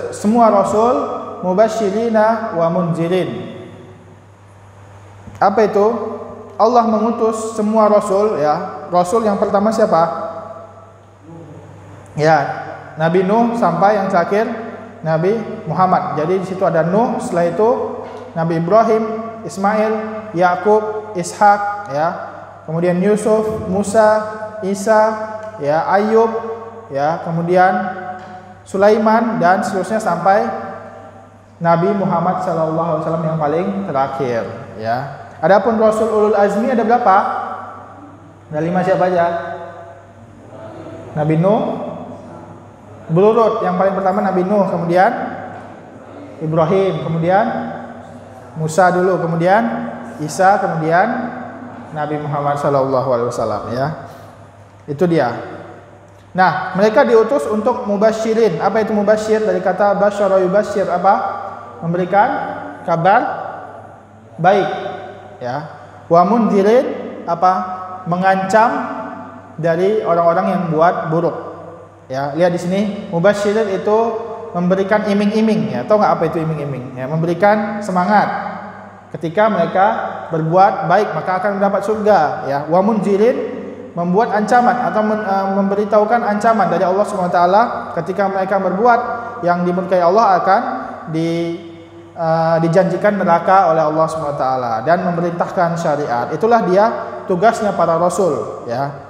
semua rasul mubasyirina wa mundzirin. Apa itu? Allah mengutus semua rasul, ya. Rasul yang pertama siapa? Ya, Nabi Nuh sampai yang terakhir Nabi Muhammad. Jadi di situ ada Nuh, setelah itu Nabi Ibrahim, Ismail, Yakub, Ishak, ya. Kemudian Yusuf, Musa, Isa, ya, Ayub, ya, kemudian Sulaiman dan seterusnya sampai Nabi Muhammad SAW yang paling terakhir, ya. Adapun Rasul Ulul Azmi ada berapa? Ada 5 siapa aja? Nabi Nuh berurut, yang paling pertama Nabi Nuh, kemudian Ibrahim, kemudian Musa dulu, kemudian Isa, kemudian Nabi Muhammad SAW, ya. Itu dia. Nah, mereka diutus untuk mubasyirin. Apa itu mubasyir? Dari kata basyara yubasyir, apa? Memberikan kabar baik, ya. Wa mundzirin apa? Mengancam dari orang-orang yang buat buruk. Ya, lihat di sini mubasyirin itu memberikan iming-iming, ya. Tahu nggak apa itu iming-iming? Ya, memberikan semangat. Ketika mereka berbuat baik maka akan mendapat surga, ya. Wa mundzirin membuat ancaman atau memberitahukan ancaman dari Allah Subhanahu wa taala ketika mereka berbuat yang dimurkai Allah akan dijanjikan neraka oleh Allah Subhanahu wa taala dan memerintahkan syariat. Itulah dia tugasnya para rasul, ya.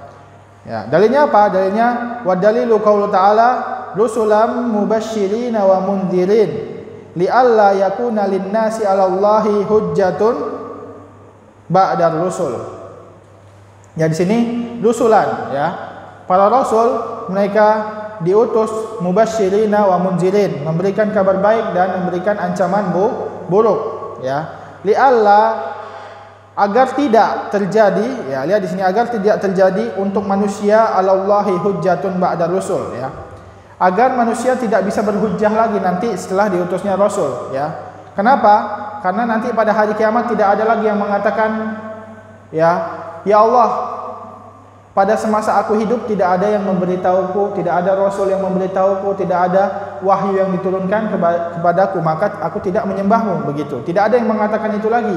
Ya, dalilnya apa? Dalilnya wa dalilu qaulu ta'ala rusulam mubasysyirin wa mundzirin li'alla yakuna lin-nasi 'alallahi hujjatun ba'dar rusul. Ya, di sini rusulan, ya. Para rasul mereka diutus mubasysyirina wa munzirin, memberikan kabar baik dan memberikan ancaman buruk, ya. Li'alla agar tidak terjadi, ya, lihat di sini agar tidak terjadi untuk manusia 'alallahi hujjatun ba'da rusul, ya. Agar manusia tidak bisa berhujjah lagi nanti setelah diutusnya rasul, ya. Kenapa? Karena nanti pada hari kiamat tidak ada lagi yang mengatakan, ya Allah, pada semasa aku hidup tidak ada yang memberitahuku, tidak ada rasul yang memberitahuku, tidak ada wahyu yang diturunkan kepadaku, maka aku tidak menyembahmu, begitu. Tidak ada yang mengatakan itu lagi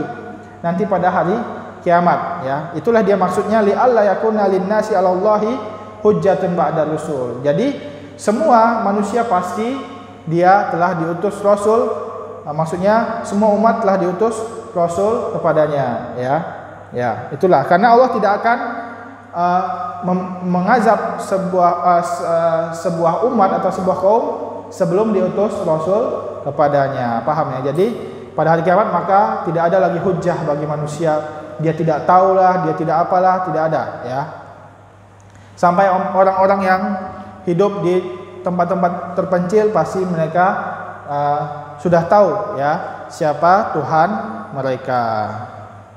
nanti pada hari kiamat, ya. Itulah dia maksudnya li'alla yakuna linnasi 'alallahi hujjatun ba'da rusul. Jadi semua manusia pasti dia telah diutus rasul, maksudnya semua umat telah diutus rasul kepadanya, ya. Ya, itulah karena Allah tidak akan mengazab sebuah umat atau sebuah kaum sebelum diutus rasul kepadanya. Paham ya? Jadi pada hari kiamat maka tidak ada lagi hujjah bagi manusia. Dia tidak tahulah, dia tidak apalah, tidak ada, ya. Sampai orang-orang yang hidup di tempat-tempat terpencil pasti mereka sudah tahu, ya, siapa Tuhan mereka.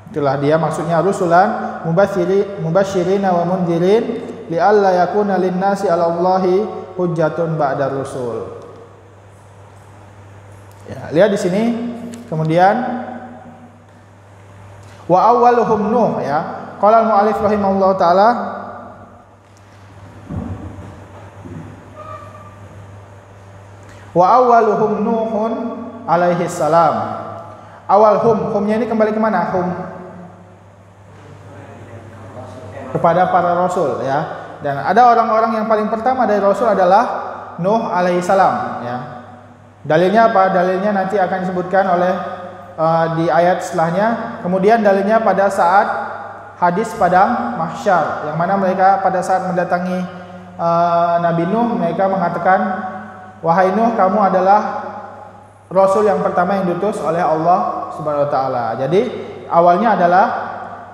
Itulah dia maksudnya rusulan mubasysyirina wa mundzirin li'alla yakuna linnasi 'alallahi hujjatun ba'da rusul. Ya, lihat di sini kemudian wa awwaluhum Nuh, ya. Qala al-mu'allif rahimahullahu taala wa awwaluhum Nuhun alaihi salam. Awal humnya ini kembali ke mana? Kepada para rasul, ya. Dan ada orang-orang yang paling pertama dari rasul adalah Nuh alaihi salam, ya. Dalilnya apa? Dalilnya nanti akan disebutkan oleh di ayat setelahnya. Kemudian dalilnya pada saat hadis padang mahsyar, yang mana mereka pada saat mendatangi Nabi Nuh, mereka mengatakan, wahai Nuh, kamu adalah rasul yang pertama yang diutus oleh Allah Subhanahu wa taala. Jadi awalnya adalah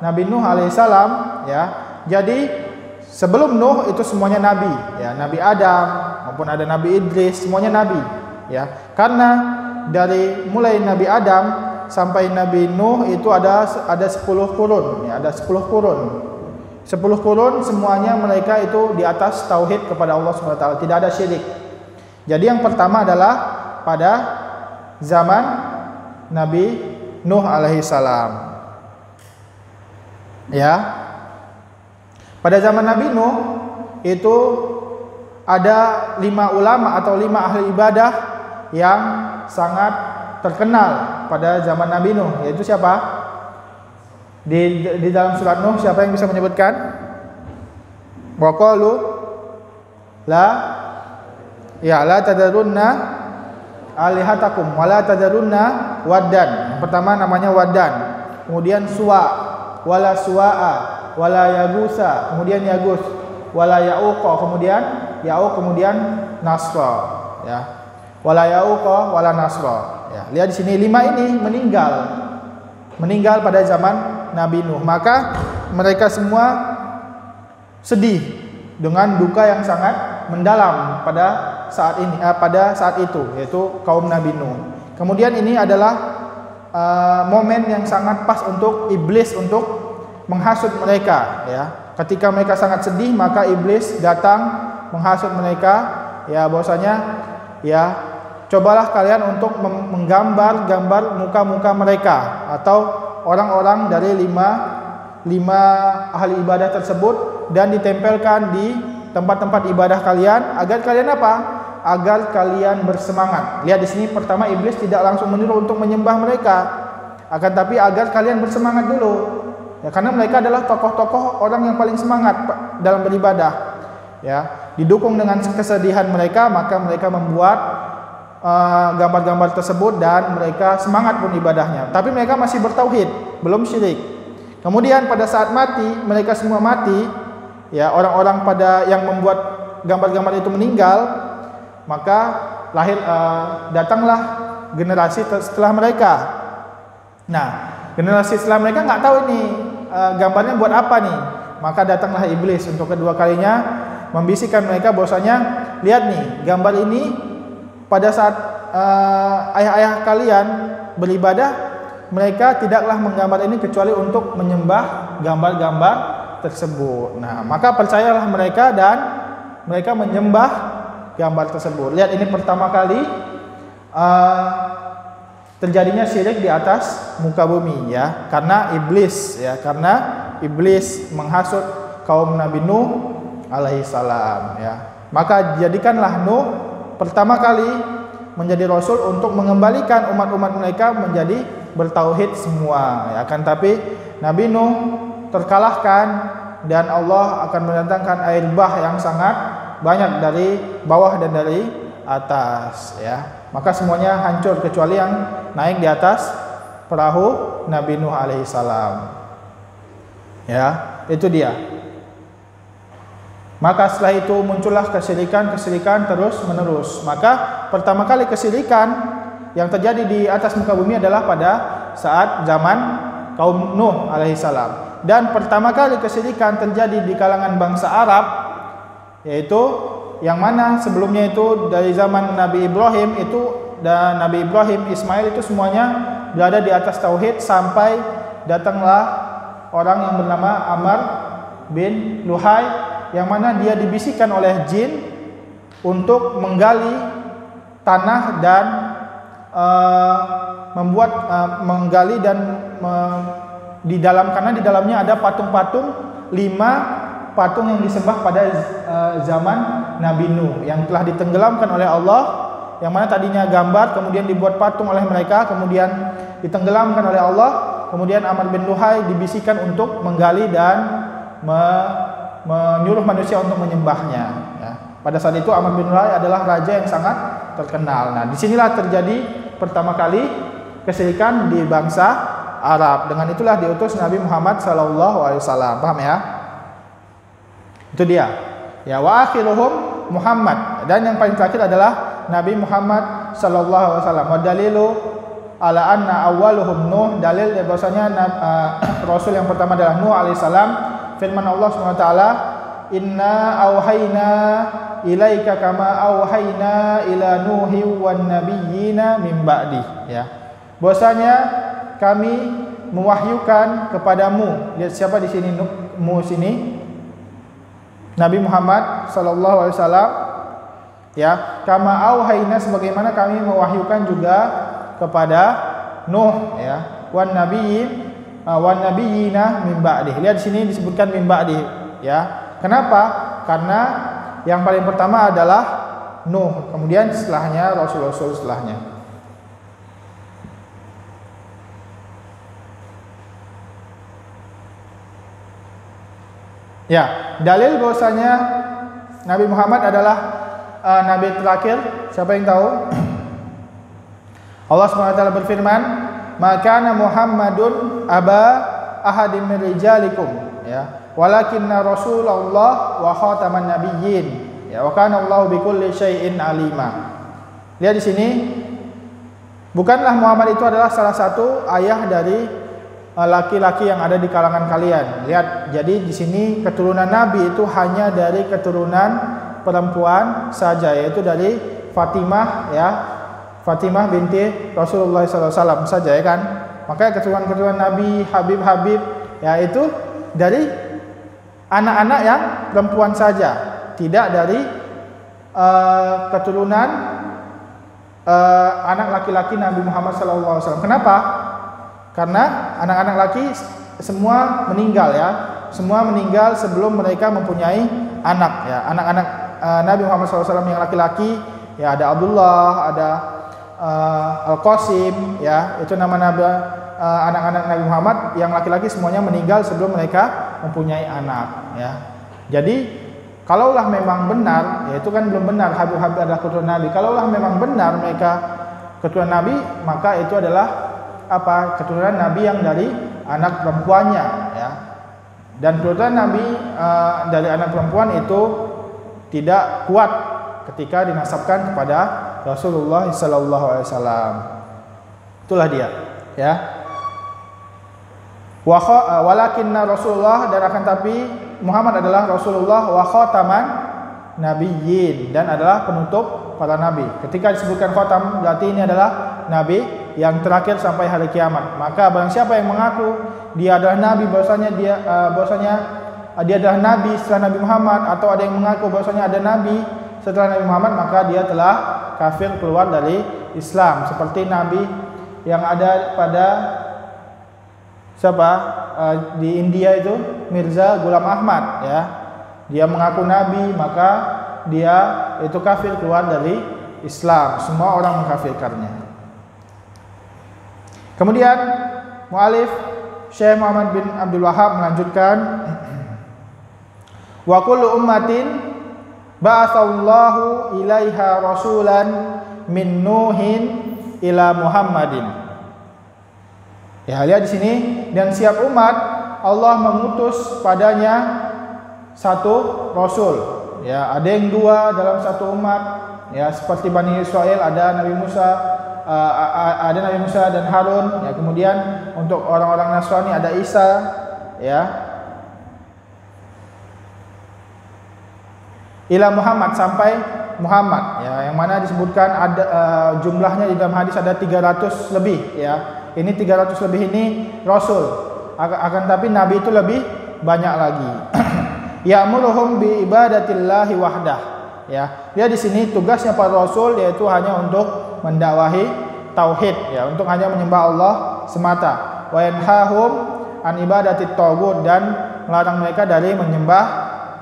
Nabi Nuh alaihissalam, ya. Jadi sebelum Nuh itu semuanya nabi, ya. Nabi Adam maupun ada Nabi Idris, semuanya nabi, ya. Karena dari mulai Nabi Adam sampai Nabi Nuh itu ada 10 kurun, ya, ada 10 kurun. 10 kurun semuanya mereka itu di atas tauhid kepada Allah Subhanahu wa taala, tidak ada syirik. Jadi yang pertama adalah pada zaman Nabi Nuh alaihi salam, ya. Pada zaman Nabi Nuh itu ada 5 ulama atau 5 ahli ibadah yang sangat terkenal pada zaman Nabi Nuh, yaitu siapa? Di dalam surat Nuh siapa yang bisa menyebutkan? Wa qalu la tadarunna alihatakum wa la tadarunna waddan. Yang pertama namanya Waddan, kemudian Suwa, wala Suwa'a, wala Yagusa, kemudian Yagus, wala Ya'uqa, kemudian Ya'uq, kemudian Nasra, ya. Wala Ya'uqa wala Nasra, ya. Lihat di sini 5 ini meninggal pada zaman Nabi Nuh. Maka mereka semua sedih dengan duka yang sangat mendalam pada saat ini, pada saat itu, yaitu kaum Nabi Nuh. Kemudian ini adalah momen yang sangat pas untuk iblis untuk menghasut mereka, ya. Ketika mereka sangat sedih maka iblis datang menghasut mereka, ya, bahwasanya, ya, cobalah kalian untuk menggambar-gambar muka-muka mereka atau orang-orang dari lima ahli ibadah tersebut dan ditempelkan di tempat-tempat ibadah kalian agar kalian apa? Agar kalian bersemangat. Lihat di sini pertama iblis tidak langsung menyuruh untuk menyembah mereka, akan tapi agar kalian bersemangat dulu. Ya, karena mereka adalah tokoh-tokoh orang yang paling semangat dalam beribadah. Ya, didukung dengan kesedihan mereka, maka mereka membuat gambar-gambar tersebut dan mereka semangat pun ibadahnya. Tapi mereka masih bertauhid, belum syirik. Kemudian pada saat mati, mereka semua mati. Ya, orang-orang pada yang membuat gambar-gambar itu meninggal, maka datanglah generasi setelah mereka. Nah, generasi setelah mereka nggak tahu ini gambarnya buat apa nih. Maka datanglah iblis untuk kedua kalinya membisikkan mereka bahwasanya, lihat nih, gambar ini pada saat ayah-ayah kalian beribadah, mereka tidaklah menggambar ini kecuali untuk menyembah gambar-gambar tersebut. Nah, maka percayalah mereka dan mereka menyembah gambar tersebut. Lihat, ini pertama kali terjadinya syirik di atas muka bumi, ya, karena iblis menghasut kaum Nabi Nuh alaihi salam, ya. Maka jadikanlah Nuh pertama kali menjadi rasul untuk mengembalikan umat-umat mereka menjadi bertauhid semua, ya. Akan tapi Nabi Nuh terkalahkan dan Allah akan mendatangkan air bah yang sangat banyak dari bawah dan dari atas, ya. Maka semuanya hancur kecuali yang naik di atas perahu Nabi Nuh alaihi salam. Ya, itu dia. Maka setelah itu muncullah kesyirikan terus menerus. Maka pertama kali kesyirikan yang terjadi di atas muka bumi adalah pada saat zaman kaum Nuh alaihi salam. Dan pertama kali kesyirikan terjadi di kalangan bangsa Arab, yaitu yang mana sebelumnya itu dari zaman Nabi Ibrahim dan Nabi Ibrahim, Ismail itu semuanya berada di atas tauhid sampai datanglah orang yang bernama Amr bin Luhai, yang mana dia dibisikkan oleh jin untuk menggali tanah dan menggali dan karena di dalamnya ada patung-patung, 5 patung yang disembah pada zaman Nabi Nuh yang telah ditenggelamkan oleh Allah, yang mana tadinya gambar kemudian dibuat patung oleh mereka, kemudian ditenggelamkan oleh Allah. Kemudian Amr bin Luhai dibisikkan untuk menggali dan menyuruh manusia untuk menyembahnya, ya. Pada saat itu Amr bin Luhai adalah raja yang sangat terkenal. Nah, disinilah terjadi pertama kali kesyirikan di bangsa Arab. Dengan itulah diutus Nabi Muhammad SAW. Paham, ya? Itu dia. Ya, wa akhiruhum Muhammad, dan yang paling terakhir adalah Nabi Muhammad SAW. Wa dalilu ala anna awwaluhum Nuh, dalil bahwasanya Rasul yang pertama adalah Nuh alaihissalam. Firman Allah SWT, inna auhayna ilaika kama auhayna ila Nuhi wan nabiyyina min ba'di, ya. Bahwasanya kami mewahyukan kepadamu. Lihat siapa di sini mu sini? Nabi Muhammad sallallahu alaihi wasallam, ya. Kama auhayna, sebagaimana kami mewahyukan juga kepada Nuh, ya. Wan nabiyyina min ba'di. Lihat di sini disebutkan min ba'di, ya. Kenapa? Karena yang paling pertama adalah Nuh, kemudian setelahnya rasul-rasul setelahnya. Ya, dalil bahwasanya Nabi Muhammad adalah nabi terakhir. Siapa yang tahu? Allah SWT berfirman, "Maka Muhammadun aba ahadin min rijalikum, ya, walakinna Rasulullah wa khataman nabiyyin, ya, wa kana Allahu bikulli syai'in alima." Lihat di sini, bukanlah Muhammad itu adalah salah satu ayah dari laki-laki yang ada di kalangan kalian. Lihat, jadi di sini keturunan Nabi itu hanya dari keturunan perempuan saja, yaitu dari Fatimah, ya, Fatimah binti Rasulullah SAW saja, ya kan. Makanya keturunan Nabi, Habib, ya, itu dari anak-anak yang perempuan saja, tidak dari keturunan anak laki-laki Nabi Muhammad SAW. Kenapa? Karena anak-anak laki semua meninggal ya, semua meninggal sebelum mereka mempunyai anak ya. Anak-anak Nabi Muhammad SAW yang laki-laki ya, ada Abdullah, ada Al-Qasim ya, itu nama anak-anak Nabi Muhammad yang laki-laki semuanya meninggal sebelum mereka mempunyai anak ya. Jadi kalaulah memang benar, ya itu kan belum benar Habib adalah keturunan Nabi. Kalaulah memang benar mereka keturunan Nabi, maka itu adalah apa? Keturunan Nabi yang dari anak perempuannya ya. Dan keturunan Nabi dari anak perempuan itu tidak kuat ketika dinasabkan kepada Rasulullah SAW. Itulah dia ya. Walakinna Rasulullah, dan akan tapi Muhammad adalah Rasulullah wa khataman nabiyyin, dan adalah penutup para nabi. Ketika disebutkan khatam berarti ini adalah nabi yang terakhir sampai hari kiamat. Maka barang siapa yang mengaku dia adalah nabi, bahwasanya dia adalah nabi setelah Nabi Muhammad, atau ada yang mengaku bahwasanya ada nabi setelah Nabi Muhammad, maka dia telah kafir, keluar dari Islam. Seperti nabi yang ada pada siapa di India itu, Mirza Ghulam Ahmad ya, dia mengaku nabi, maka dia itu kafir, keluar dari Islam. Semua orang mengkafirkannya. Kemudian mu'alif Syekh Muhammad bin Abdul Wahhab melanjutkan, wa kullu ummatin ba'atsallahu ilaiha rasulan min Nuhin ila Muhammadin. Ya, lihat di sini, dan setiap umat Allah mengutus padanya satu rasul. Ya, ada yang dua dalam satu umat. Ya, seperti Bani Israel ada Nabi Musa, dan Harun. Ya, kemudian untuk orang-orang Nasrani ada Isa. Ya, ila Muhammad, sampai Muhammad. Ya, yang mana disebutkan ada jumlahnya di dalam hadis ada 300 lebih. Ya. Ini 300 lebih ini rasul. Akan tapi nabi itu lebih banyak lagi. Ya'muruhum bi ibadatillahi wahdah. Ya, dia di sini tugasnya para rasul yaitu hanya untuk mendakwahi tauhid ya, untuk hanya menyembah Allah semata. Wa yanhahum an ibadatit taghut, dan melarang mereka dari menyembah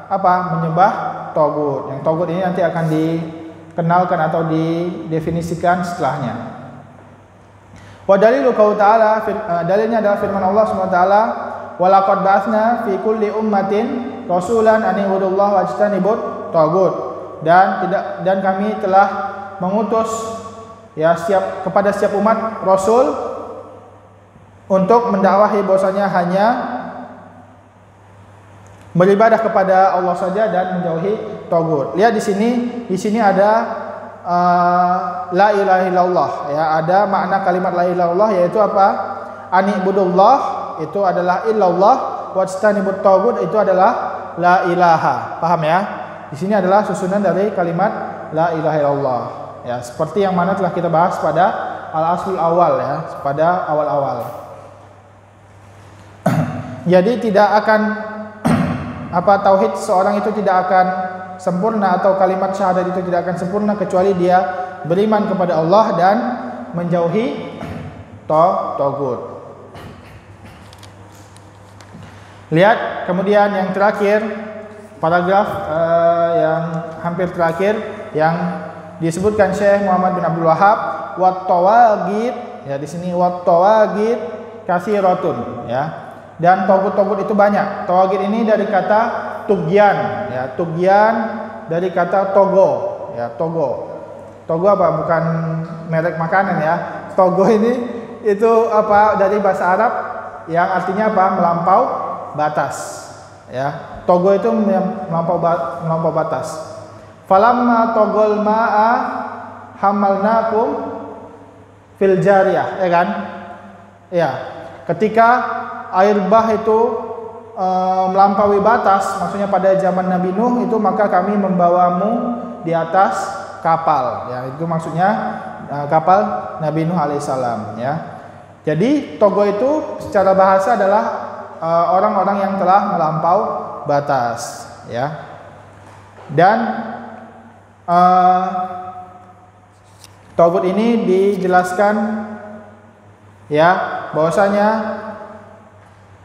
apa? Menyembah taghut. Yang taghut ini nanti akan dikenalkan atau didefinisikan setelahnya. Wa dalilu qaul ta'ala, dalilnya adalah firman Allah SWT, wa laqad ba'atsna fi kulli ummatin rasulan an ibudullaha wajtanibut taghut, dan kami telah mengutus ya kepada setiap umat rasul untuk mendakwahi bahwasanya hanya beribadah kepada Allah saja dan menjauhi taghut. Lihat di sini ada la ilaha illallah ya, ada makna kalimat la ilaha illallah yaitu apa? Anibudullah itu adalah illallah, wajtanibut taghut itu adalah la ilaha. Paham ya? Di sini adalah susunan dari kalimat la ilaha illallah. Ya, seperti yang mana telah kita bahas pada al-aslul awal ya, pada awal-awal. Jadi tidak akan tauhid seorang itu tidak akan sempurna, atau kalimat syahadat itu tidak akan sempurna kecuali dia beriman kepada Allah dan menjauhi taghut. Lihat kemudian yang terakhir, paragraf yang hampir terakhir yang disebutkan Syekh Muhammad bin Abdul Wahhab, wat tawaghit ya, di sini wat tawaghit katsiratun ya, dan taghut-taghut itu banyak. Tawaghit ini dari kata tugyan ya, tugyan dari kata togo ya, togo apa? Bukan merek makanan ya. Togo ini itu apa? Dari bahasa Arab yang artinya apa? Melampau batas ya. Togo itu melampau batas. Falamma togol ma'a hamalnakum fil jariyah, ya kan? Ya, ketika air bah itu melampaui batas, maksudnya pada zaman Nabi Nuh itu, maka kami membawamu di atas kapal. Ya, itu maksudnya kapal Nabi Nuh alaihissalam. Ya, jadi togo itu secara bahasa adalah orang-orang yang telah melampau batas. Ya, dan Tagut ini dijelaskan ya bahwasanya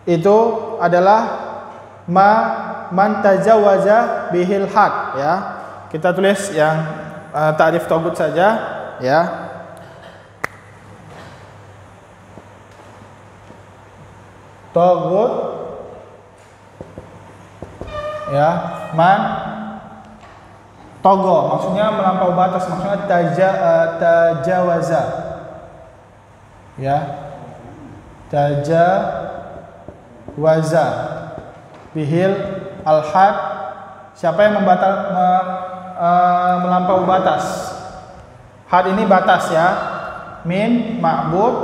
itu adalah man tajawaza bihil had ya. Kita tulis yang ta'rif tagut saja ya. Tagut ya, man togo maksudnya melampaui batas, maksudnya tajawaza ya, tajawaza bihil al-had, siapa yang melampaui batas. Had ini batas ya, min ma'bud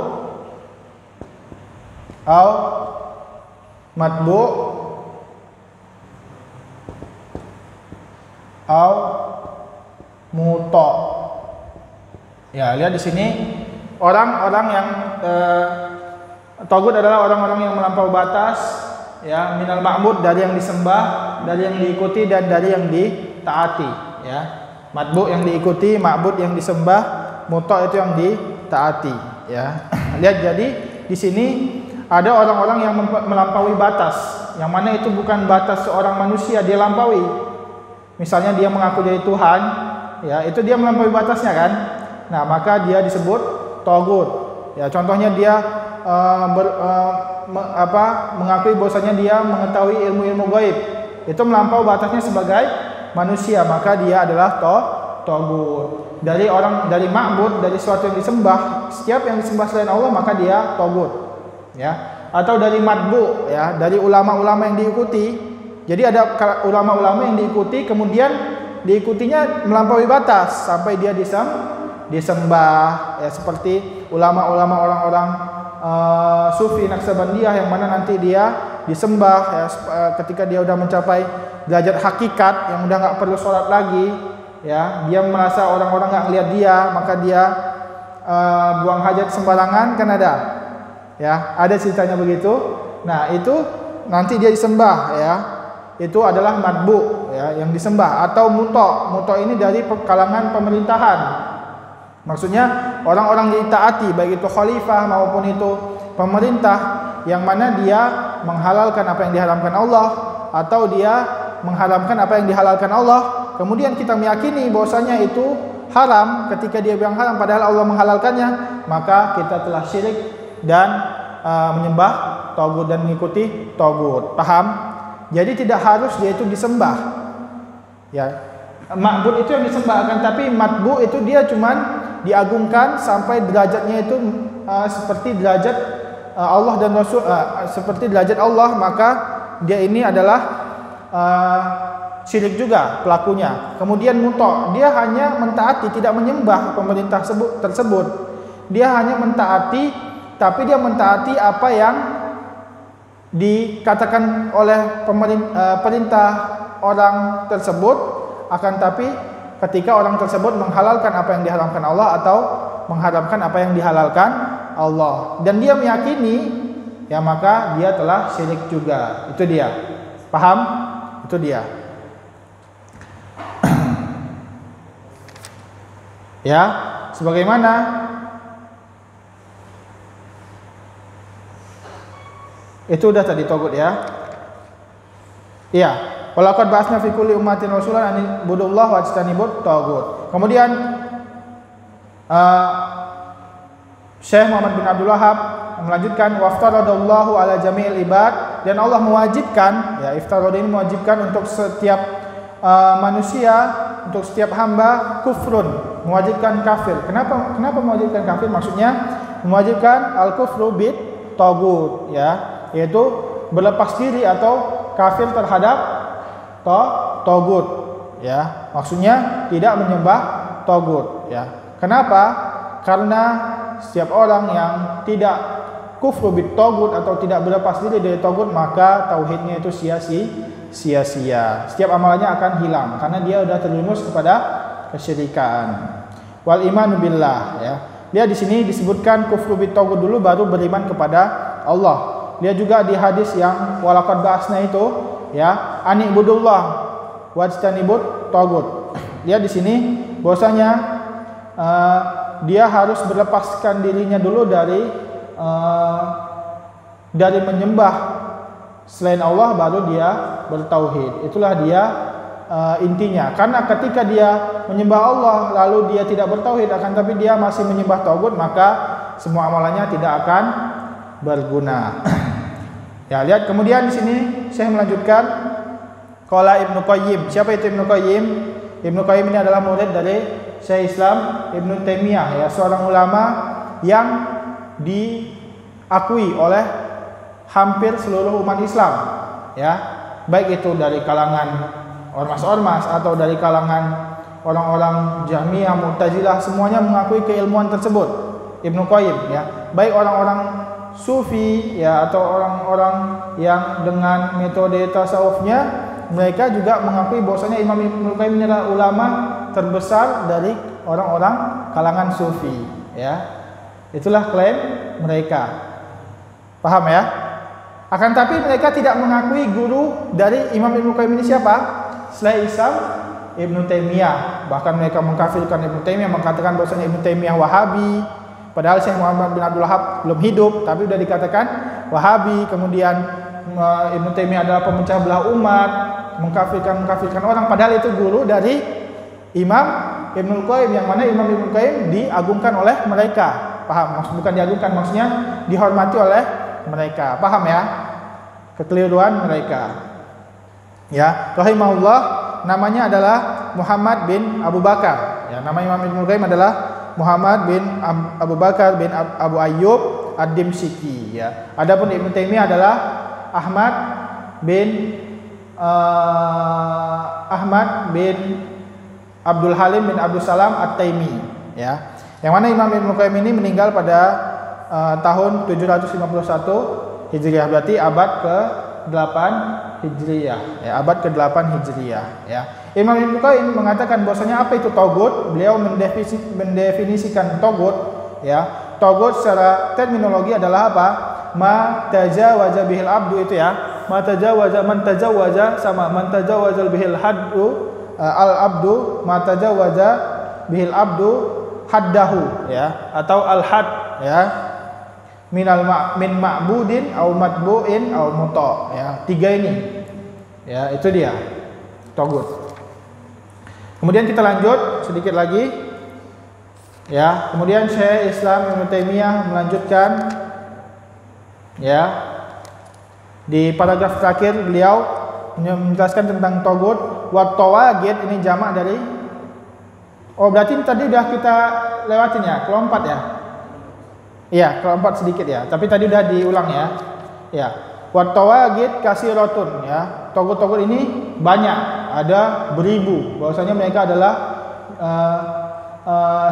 au matbu au muto. Ya, lihat di sini orang-orang yang tagut adalah orang-orang yang melampaui batas ya, minal ma'bud dari yang disembah, dari yang diikuti dan dari yang ditaati ya. Matbu yang diikuti, ma'bud yang disembah, muto itu yang ditaati ya. Lihat, jadi di sini ada orang-orang yang melampaui batas, yang mana itu bukan batas seorang manusia dia lampaui. Misalnya dia mengaku jadi Tuhan, ya itu dia melampaui batasnya kan. Nah maka dia disebut tagut. Ya contohnya dia mengakui bahwasanya dia mengetahui ilmu-ilmu gaib, itu melampaui batasnya sebagai manusia, maka dia adalah tagut. Dari ma'bud, dari sesuatu yang disembah, setiap yang disembah selain Allah maka dia tagut. Ya, atau dari matbu ya, dari ulama-ulama yang diikuti. Jadi ada ulama-ulama yang diikuti, kemudian diikutinya melampaui batas sampai dia disembah ya, seperti ulama-ulama orang-orang sufi Naqsabandiyah yang mana nanti dia disembah ya, ketika dia udah mencapai derajat hakikat yang udah nggak perlu sholat lagi ya, dia merasa orang-orang nggak ngelihat dia, maka dia buang hajat sembarangan kan ada. Ya, ada ceritanya begitu. Nah, itu nanti dia disembah ya. Itu adalah matbu ya, yang disembah, atau muto. Muto ini dari kalangan pemerintahan. Maksudnya orang-orang ditaati, baik itu khalifah maupun itu pemerintah, yang mana dia menghalalkan apa yang diharamkan Allah atau dia mengharamkan apa yang dihalalkan Allah. Kemudian kita meyakini bahwasanya itu haram ketika dia bilang haram padahal Allah menghalalkannya, maka kita telah syirik dan menyembah tagut dan mengikuti tagut. Paham? Jadi tidak harus dia itu disembah. Ya, ma'bud itu yang disembah, akan tapi matbu itu dia cuman diagungkan sampai derajatnya itu seperti derajat Allah dan Rasul, seperti derajat Allah, maka dia ini adalah syirik juga pelakunya. Kemudian muto, dia hanya mentaati, tidak menyembah pemerintah tersebut. Dia hanya mentaati, tapi dia mentaati apa yang dikatakan oleh perintah orang tersebut, akan tapi ketika orang tersebut menghalalkan apa yang diharamkan Allah atau mengharamkan apa yang dihalalkan Allah dan dia meyakini, ya maka dia telah syirik juga. Itu dia. Paham? Itu dia. Ya, sebagaimana itu udah tadi tagut ya. Iya, walaqad ba'atsna fi kulli ummatin rasulan an ibudullah wa ijtanibut tagut. Kemudian Syekh Muhammad bin Abdul Wahhab melanjutkan waftaradallahu ala jami'il ibad, dan Allah mewajibkan, ya iftarad ini mewajibkan untuk setiap manusia, untuk setiap hamba kufrun, mewajibkan kafir. Kenapa mewajibkan kafir? Maksudnya mewajibkan al-kufru bit tagut ya, yaitu berlepas diri atau kafir terhadap tagut ya, maksudnya tidak menyembah tagut ya. Kenapa? Karena setiap orang yang tidak kufru bit tagut atau tidak berlepas diri dari tagut, maka tauhidnya itu sia-sia. Setiap amalannya akan hilang karena dia sudah terjerumus kepada kesyirikan. Wal imanu billah ya. Dia di sini disebutkan kufru bit tagut dulu, baru beriman kepada Allah. Dia juga di hadis yang walaqad ba'atsna itu ya, ani ibudullah wajtanibut tagut. Dia di sini bahwasanya dia harus berlepaskan dirinya dulu dari menyembah selain Allah, baru dia bertauhid. Itulah dia intinya. Karena ketika dia menyembah Allah lalu dia tidak bertauhid, akan tapi dia masih menyembah tagut, maka semua amalannya tidak akan berguna. Ya, lihat kemudian di sini saya melanjutkan, qala Ibnu Qayyim. Siapa itu Ibnu Qayyim? Ibnu Qayyim ini adalah murid dari Syekh Islam Ibnu Taimiyah, ya, seorang ulama yang diakui oleh hampir seluruh umat Islam, ya, baik itu dari kalangan ormas-ormas atau dari kalangan orang-orang Jahmiyah, Mu'tazilah, semuanya mengakui keilmuan tersebut Ibnu Qayyim, ya, baik orang-orang Sufi, ya, atau orang-orang yang dengan metode tasawufnya, mereka juga mengakui bahwasanya Imam Ibnu Qayyim adalah ulama terbesar dari orang-orang kalangan Sufi, ya. Itulah klaim mereka. Paham, ya? Akan tapi mereka tidak mengakui guru dari Imam Ibnu Qayyim ini siapa? Syekh Islam Ibnu Taimiyah. Bahkan mereka mengkafirkan Ibnu Taimiyah, mengatakan bahwasanya Ibnu Taimiyah Wahabi. Padahal Syekh Muhammad bin Abdul Wahab belum hidup, tapi sudah dikatakan Wahabi. Kemudian Ibnu Taimiyah adalah pemecah belah umat, mengkafirkan orang. Padahal itu guru dari Imam Ibnu Qayyim, yang mana Imam Ibnu Qayyim diagungkan oleh mereka. Paham? Bukan diagungkan, maksudnya dihormati oleh mereka. Paham, ya? Kekeliruan mereka. Ya, rahimahullah, namanya adalah Muhammad bin Abu Bakar. Ya, nama Imam Ibnu Qayyim adalah Muhammad bin Abu Bakar bin Abu Ayyub Ad-Dimsyiki, ya. Adapun Ibnu Taimiyah adalah Ahmad bin Abdul Halim bin Abdul Salam At-Taimi, ya. Yang mana Imam Ibnu Qayyim ini meninggal pada tahun 751 Hijriah, berarti abad ke-8 Hijriah, ya, abad ke-8 Hijriah, ya. Imam Ibnu Qayyim mengatakan bahwasanya apa itu tagut. Beliau mendefinisikan tagut, ya. Tagut secara terminologi adalah apa? Ma tajawaza bihil abdu, itu, ya. Man tajawaza sama man tajawazal bihil haddu al abdu, ma tajawaza bihil abdu haddahu, ya, atau al had, ya, min ma'budin au matbu'in au muta', ya. Tiga ini, ya, itu dia tagut. Kemudian kita lanjut sedikit lagi, ya. Kemudian Syekh Islam Ibnu Taimiyah melanjutkan, ya, di paragraf terakhir beliau menjelaskan tentang tagut. Wa tawagid ini jamak dari, oh berarti tadi udah kita lewatin, ya, kelompat, ya. Iya, kelompat sedikit, ya. Tapi tadi udah diulang, ya. Ya. Wa tawagid kasiratun, ya. Tagut-tagut ini banyak, ada beribu. Bahwasanya mereka adalah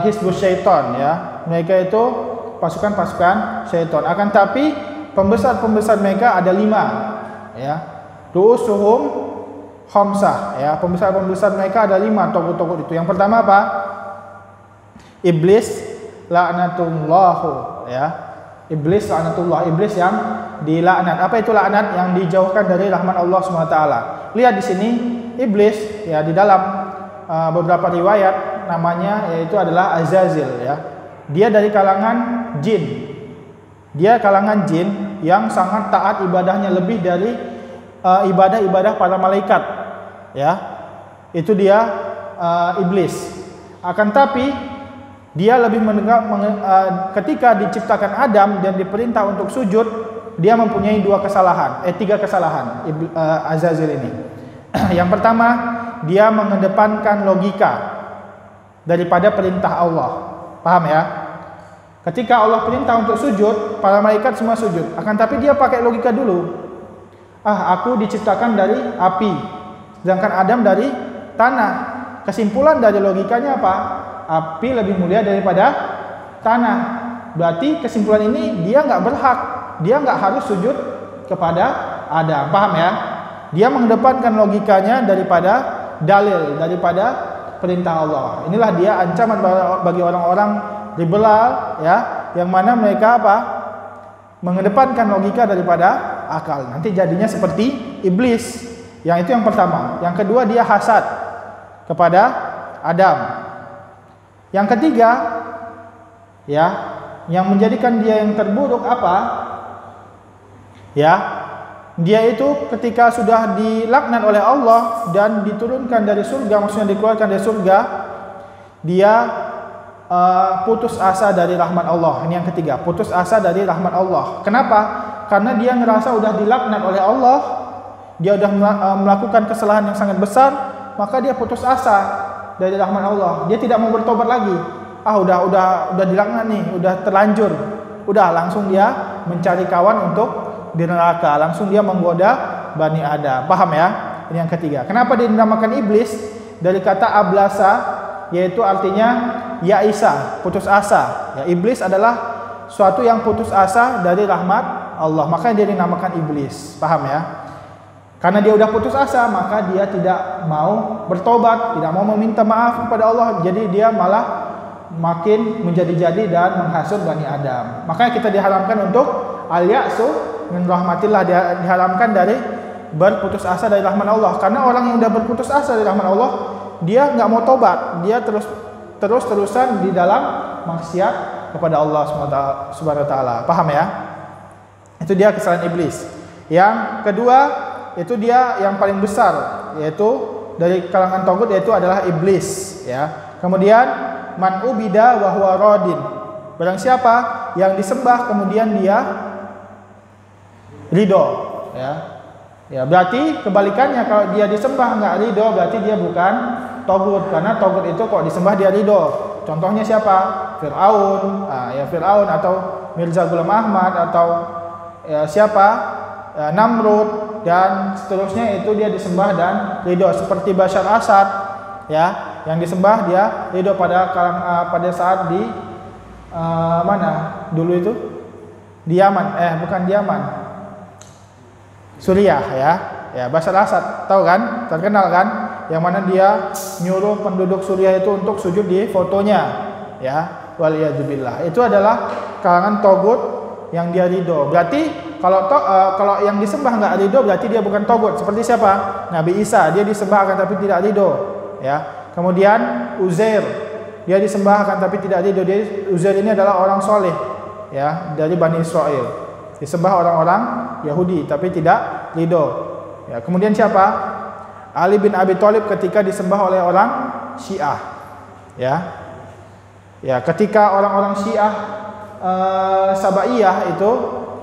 hizbus syaitan, ya. Mereka itu pasukan-pasukan syaitan. Akan tapi pembesar-pembesar mereka ada 5, ya. Ru'usuhum khamsah, ya. Pembesar-pembesar mereka ada 5 tagut-tagut itu. Yang pertama apa? Iblis laknatullahu, ya. Iblis laknatullah, iblis yang dilaknat. Apa itu laknat? Yang dijauhkan dari rahmat Allah SWT. Lihat di sini, iblis, ya, di dalam beberapa riwayat namanya yaitu adalah Azazil, ya. Dia dari kalangan jin. Dia kalangan jin yang sangat taat ibadahnya, lebih dari ibadah-ibadah para malaikat, ya. Itu dia iblis. Akan tapi dia lebih ketika diciptakan Adam dan diperintah untuk sujud, dia mempunyai 3 kesalahan Azazil ini. Yang pertama, dia mengedepankan logika daripada perintah Allah. Paham, ya? Ketika Allah perintah untuk sujud, para malaikat semua sujud. Akan tapi dia pakai logika dulu. Aku diciptakan dari api, sedangkan Adam dari tanah. Kesimpulan dari logikanya apa? Api lebih mulia daripada tanah. Berarti kesimpulan ini dia nggak berhak, dia nggak harus sujud kepada Adam. Paham, ya? Dia mengedepankan logikanya daripada dalil, daripada perintah Allah. Inilah dia ancaman bagi orang-orang liberal, ya, yang mana mereka apa? Mengedepankan logika daripada akal. Nanti jadinya seperti iblis. Yang itu yang pertama. Yang kedua, dia hasad kepada Adam. Yang ketiga, Ya, yang menjadikan dia yang terburuk apa? Ya, dia itu ketika sudah dilaknat oleh Allah dan diturunkan dari surga, maksudnya dikeluarkan dari surga, dia putus asa dari rahmat Allah. Ini yang ketiga, putus asa dari rahmat Allah. Kenapa? Karena dia ngerasa udah dilaknat oleh Allah, dia udah melakukan kesalahan yang sangat besar, maka dia putus asa dari rahmat Allah. Dia tidak mau bertobat lagi. Udah dilaknat nih, udah terlanjur. Udah langsung dia mencari kawan untuk di neraka, langsung dia menggoda Bani Adam. Paham ya? Ini yang ketiga. Kenapa dia dinamakan iblis? Dari kata ablasa, yaitu artinya ya'isa, putus asa. Ya, iblis adalah suatu yang putus asa dari rahmat Allah, makanya dia dinamakan iblis. Paham ya? Karena dia udah putus asa, maka dia tidak mau bertobat, tidak mau meminta maaf kepada Allah. Jadi dia malah makin menjadi-jadi dan menghasut Bani Adam. Makanya kita diharamkan untuk al-ya'su min rahmatillah, diharamkan dari berputus asa dari rahmat Allah. Karena orang yang udah berputus asa dari rahmat Allah, dia nggak mau tobat, dia terus-terusan di dalam maksiat kepada Allah Subhanahu wa taala. Paham ya? Itu dia kesalahan iblis. Yang kedua, itu dia yang paling besar, yaitu dari kalangan tagut, yaitu adalah iblis, ya. Kemudian man ubida wa huwa radin. Barang siapa yang disembah kemudian dia ridho, ya. Ya, berarti kebalikannya, kalau dia disembah nggak ridho, berarti dia bukan tagut. Karena tagut itu kok disembah dia ridho. Contohnya siapa? Fir'aun, Fir'aun atau Mirza Ghulam Ahmad atau siapa? Namrud dan seterusnya, itu dia disembah dan ridho. Seperti Bashar Assad, ya, yang disembah dia ridho pada saat di mana dulu itu? Di Yaman, bukan di Yaman, Suriah, ya. Bashar Assad, tahu kan? Terkenal kan? Yang mana dia nyuruh penduduk Suriah itu untuk sujud di fotonya, ya. Waliyadzubillah. Itu adalah kalangan togut yang dia ridho. Berarti kalau yang disembah nggak ridho, berarti dia bukan togut. Seperti siapa? Nabi Isa, dia disembah akan tapi tidak ridho, ya. Kemudian Uzair, dia disembah akan tapi tidak ridho. Uzair ini adalah orang soleh, ya, dari Bani Israel. Disembah orang-orang Yahudi tapi tidak ridho, ya. Kemudian siapa? Ali bin Abi Thalib ketika disembah oleh orang Syiah, ya. Ya, ketika orang-orang Syiah Sabaiyah itu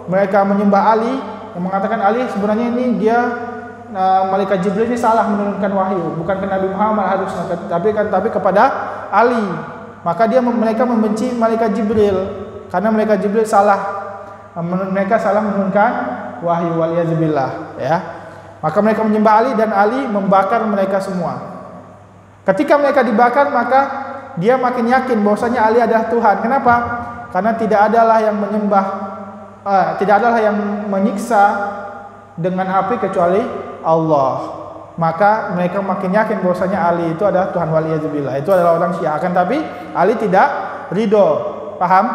mereka menyembah Ali, yang mengatakan Ali sebenarnya ini dia malaikat Jibril ini salah menurunkan wahyu, bukan ke Nabi Muhammad harusnya, tapi kepada Ali. Maka mereka membenci malaikat Jibril karena malaikat Jibril mereka salah menurunkan wahyu, waliyadzubillah, ya. Maka mereka menyembah Ali dan Ali membakar mereka semua. Ketika mereka dibakar, maka dia makin yakin bahwasanya Ali adalah Tuhan. Kenapa? Karena tidak adalah yang menyiksa dengan api kecuali Allah. Maka mereka makin yakin bahwasanya Ali itu adalah Tuhan, waliyadzubillah. Itu adalah orang Syiah. Akan tapi Ali tidak ridho. Paham?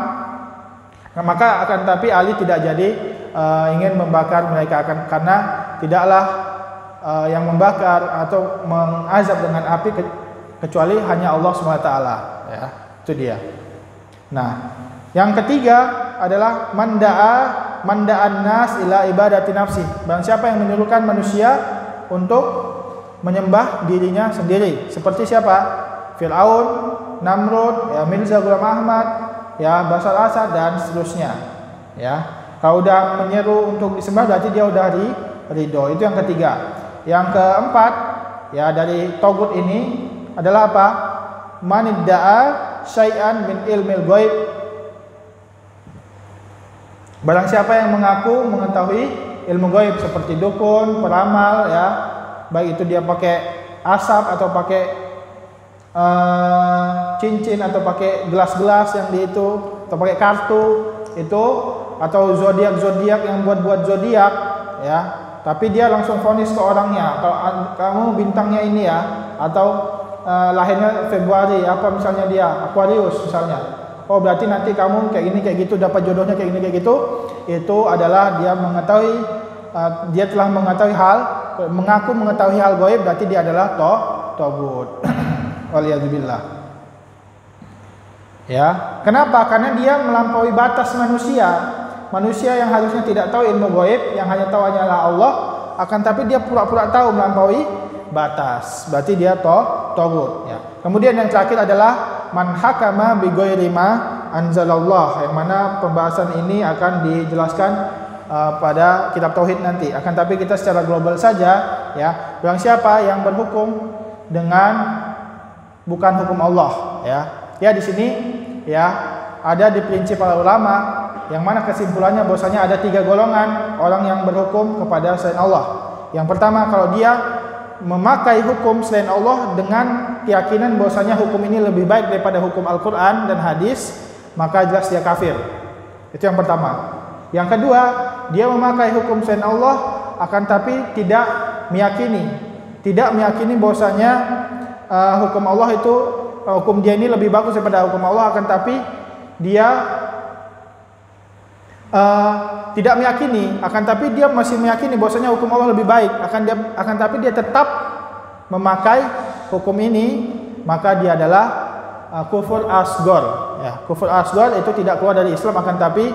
Nah, maka akan tapi Ali tidak jadi ingin membakar mereka, karena tidaklah yang membakar atau mengazab dengan api kecuali hanya Allah SWT, ya. Itu dia. Nah, yang ketiga adalah manda'an nas ila ibadati nafsi. Barang siapa yang menyuruhkan manusia untuk menyembah dirinya sendiri. Seperti siapa? Fir'aun, Namrud, ya, Mirza Ghulam Ahmad, ya, Bashar Assad dan seterusnya, ya. Kalau udah menyeru untuk disembah berarti dia udah ridho. Itu yang ketiga. Yang keempat, ya, dari togut ini adalah apa? Manidda'a syai'an min ilmil ghaib. Barang siapa yang mengaku mengetahui ilmu gaib seperti dukun, peramal, ya, baik itu dia pakai asap atau pakai cincin atau pakai gelas-gelas yang itu, atau pakai kartu itu, atau zodiak yang buat zodiak, ya. Tapi dia langsung vonis ke orangnya, kalau kamu bintangnya ini, ya, atau lahirnya Februari, apa misalnya dia Aquarius misalnya. Oh, berarti nanti kamu kayak gini kayak gitu, dapat jodohnya kayak gini kayak gitu. Itu adalah dia mengetahui, dia telah mengetahui mengaku mengetahui hal gaib, berarti dia adalah togut. Waliyadzubillah. Ya, kenapa? Karena dia melampaui batas manusia. Manusia yang harusnya tidak tahu ilmu gaib, yang hanya tahu hanyalah Allah, akan tapi dia pura-pura tahu melampaui batas. Berarti dia tagut. Ya. Kemudian yang terakhir adalah man hakama bi ghairi ma anzalallah, yang mana pembahasan ini akan dijelaskan pada kitab tauhid nanti. Akan tapi kita secara global saja, ya. Barang siapa yang berhukum dengan bukan hukum Allah, ya. Ya di sini ya ada diperinci para ulama, yang mana kesimpulannya bahwasanya ada 3 golongan orang yang berhukum kepada selain Allah. Yang pertama, kalau dia memakai hukum selain Allah dengan keyakinan bahwasanya hukum ini lebih baik daripada hukum Al-Quran dan hadis, maka jelas dia kafir. Itu yang pertama. Yang kedua, dia memakai hukum selain Allah akan tapi tidak meyakini bahwasanya hukum Allah itu, hukum dia ini lebih bagus daripada hukum Allah, akan tapi dia tidak meyakini, akan tapi dia masih meyakini bahwasanya hukum Allah lebih baik, akan tapi dia tetap memakai hukum ini, maka dia adalah kufur asghar. Ya, kufur asghar itu tidak keluar dari Islam, akan tapi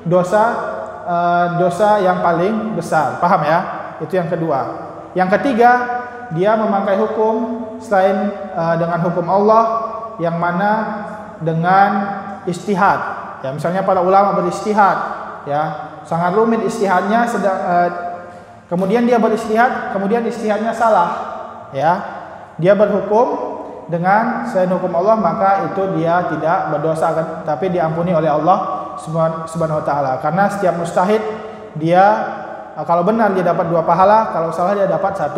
dosa yang paling besar. Paham ya? Itu yang kedua. Yang ketiga, dia memakai hukum selain dengan hukum Allah, yang mana dengan istihad. Ya, misalnya para ulama beristihad, ya sangat rumit istihadnya, kemudian dia beristihad, kemudian istihadnya salah, ya dia berhukum dengan selain hukum Allah, maka itu dia tidak berdosa, tapi diampuni oleh Allah Subhanahu wa taala. Karena setiap mustahid dia kalau benar dia dapat 2 pahala, kalau salah dia dapat 1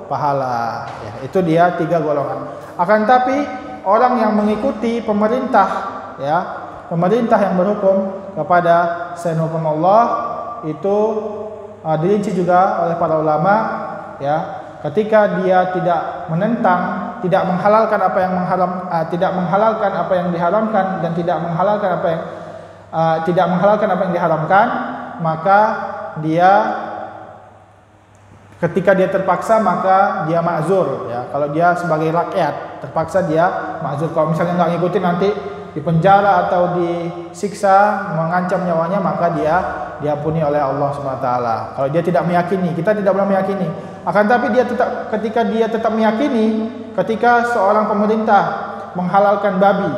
pahala. Ya, itu dia 3 golongan. Akan tapi orang yang mengikuti pemerintah, ya pemerintah yang berhukum kepada selain hukum Allah itu dirinci juga oleh para ulama, ya ketika dia tidak menentang, tidak menghalalkan apa yang tidak menghalalkan apa yang diharamkan, dan tidak menghalalkan apa yang diharamkan, maka dia ketika dia terpaksa maka dia ma'zur, ya kalau dia sebagai rakyat terpaksa dia ma'zur. Kalau misalnya nggak ngikutin nanti dipenjara atau disiksa, mengancam nyawanya, maka dia diampuni oleh Allah Subhanahu wa taala. Kalau dia tidak meyakini, kita tidak boleh meyakini. Akan tapi ketika dia tetap meyakini, ketika seorang pemerintah menghalalkan babi,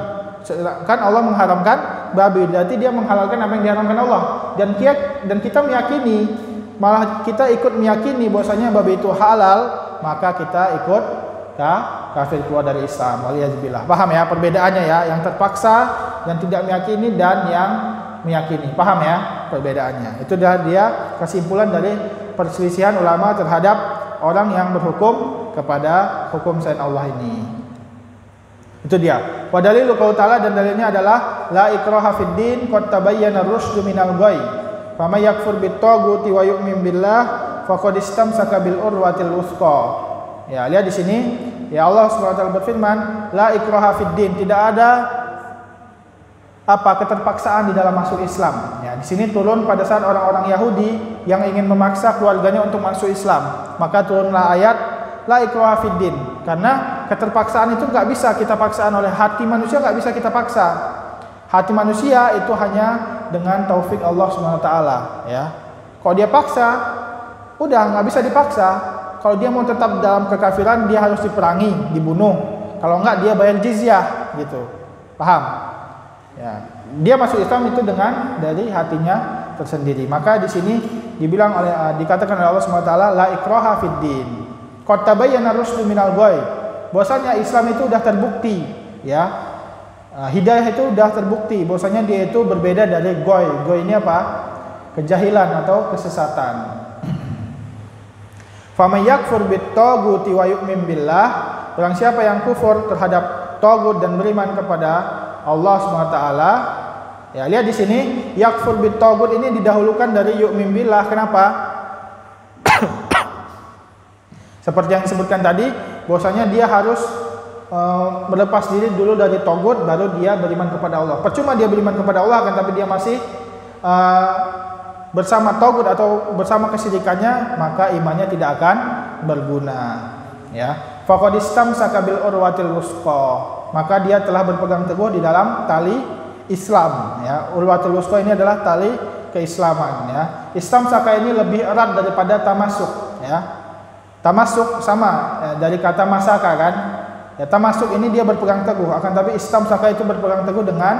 kan Allah mengharamkan babi, berarti dia menghalalkan apa yang diharamkan Allah. Dan kita meyakini, malah kita ikut meyakini bahwasanya babi itu halal, maka kita ikut kafir, keluar dari Islam. Waliyadzubillah. Paham ya perbedaannya ya, yang terpaksa, yang tidak meyakini, dan yang meyakini. Paham ya perbedaannya. Itu dia kesimpulan dari perselisihan ulama terhadap orang yang berhukum kepada hukum selain Allah ini. Itu dia. Wa dalilu qaul ta'ala, dan dalilnya adalah la ikraha fid din qad tabayyana ar-rusydu minal ghayy. Faman yakfur bit-taghuti wa yu'min billah faqad istamsaka bil urwatil wuthqa. Ya, lihat di sini, ya Allah Subhanahu wa taala berfirman, la ikraha fid din, tidak ada keterpaksaan di dalam masuk Islam. Ya, di sini turun pada saat orang-orang Yahudi yang ingin memaksa keluarganya untuk masuk Islam. Maka turunlah ayat la ikraha fid din. Karena keterpaksaan itu enggak bisa kita paksaan oleh hati manusia, enggak bisa kita paksa. Hati manusia itu hanya dengan taufik Allah Subhanahu wa taala, ya. Kalau dia paksa, udah enggak bisa dipaksa. Kalau dia mau tetap dalam kekafiran, dia harus diperangi, dibunuh. Kalau enggak, dia bayar jizyah, gitu. Paham? Ya, dia masuk Islam itu dengan dari hatinya tersendiri. Maka di sini dikatakan oleh Allah Subhanahu wa taala la ikraha fid din. Qad tabayyana ar-rusydu minal ghayy. Bahwasanya Islam itu sudah terbukti, ya. Hidayah itu sudah terbukti bahwasanya dia itu berbeda dari ghayy. Ghayy ini apa? Kejahilan atau kesesatan. Faman yakfur bit-taghuti wa yu'min billah, barang siapa yang kufur terhadap tagut dan beriman kepada Allah SWT. Ya, lihat di sini yakfur bit-tagut ini didahulukan dari yu'min billah. Kenapa? Seperti yang disebutkan tadi, bahwasanya dia harus berlepas diri dulu dari tagut, baru dia beriman kepada Allah. Percuma dia beriman kepada Allah, akan tapi dia masih bersama tagut atau bersama kesyirikannya, maka imannya tidak akan berguna. Ya, faqad istamsaka bil urwatil wuthqa. maka dia telah berpegang teguh di dalam tali Islam, ya. Urwatul Wuthqa ini adalah tali keislaman, ya. Istamsaka ini lebih erat daripada tamasuk, ya. Tamasuk sama, ya, dari kata masaka kan. Ya, tamasuk ini dia berpegang teguh, akan tapi istamsaka itu berpegang teguh dengan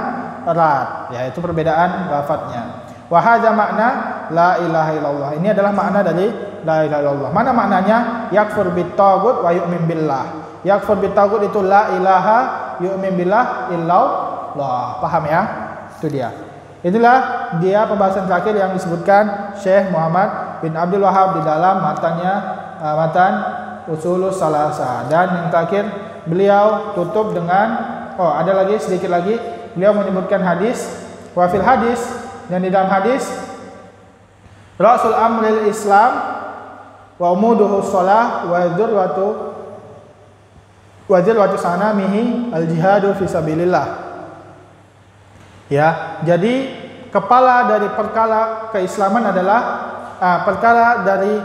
erat, ya. Itu perbedaan lafadznya. Wa hadza makna la ilaha illallah. Ini adalah makna dari la ilaha illallah. Mana maknanya? Yakfur bit tagut wa yu'min billah. Yakfur bit tagut itu la ilaha yu'min billah illallah. Paham ya? Itu dia. Itulah dia pembahasan terakhir yang disebutkan Syekh Muhammad bin Abdul Wahhab di dalam matanya, matan Ushulus Salasah. Dan yang terakhir beliau tutup dengan ada lagi sedikit lagi, beliau menyebutkan hadis wa fil hadis, dan di dalam hadis Rasul amril Islam wa umuduhu shalah wa dzurwatu sanamihi al jihadu fi sabilillah. Ya, jadi kepala dari perkara keislaman adalah perkara dari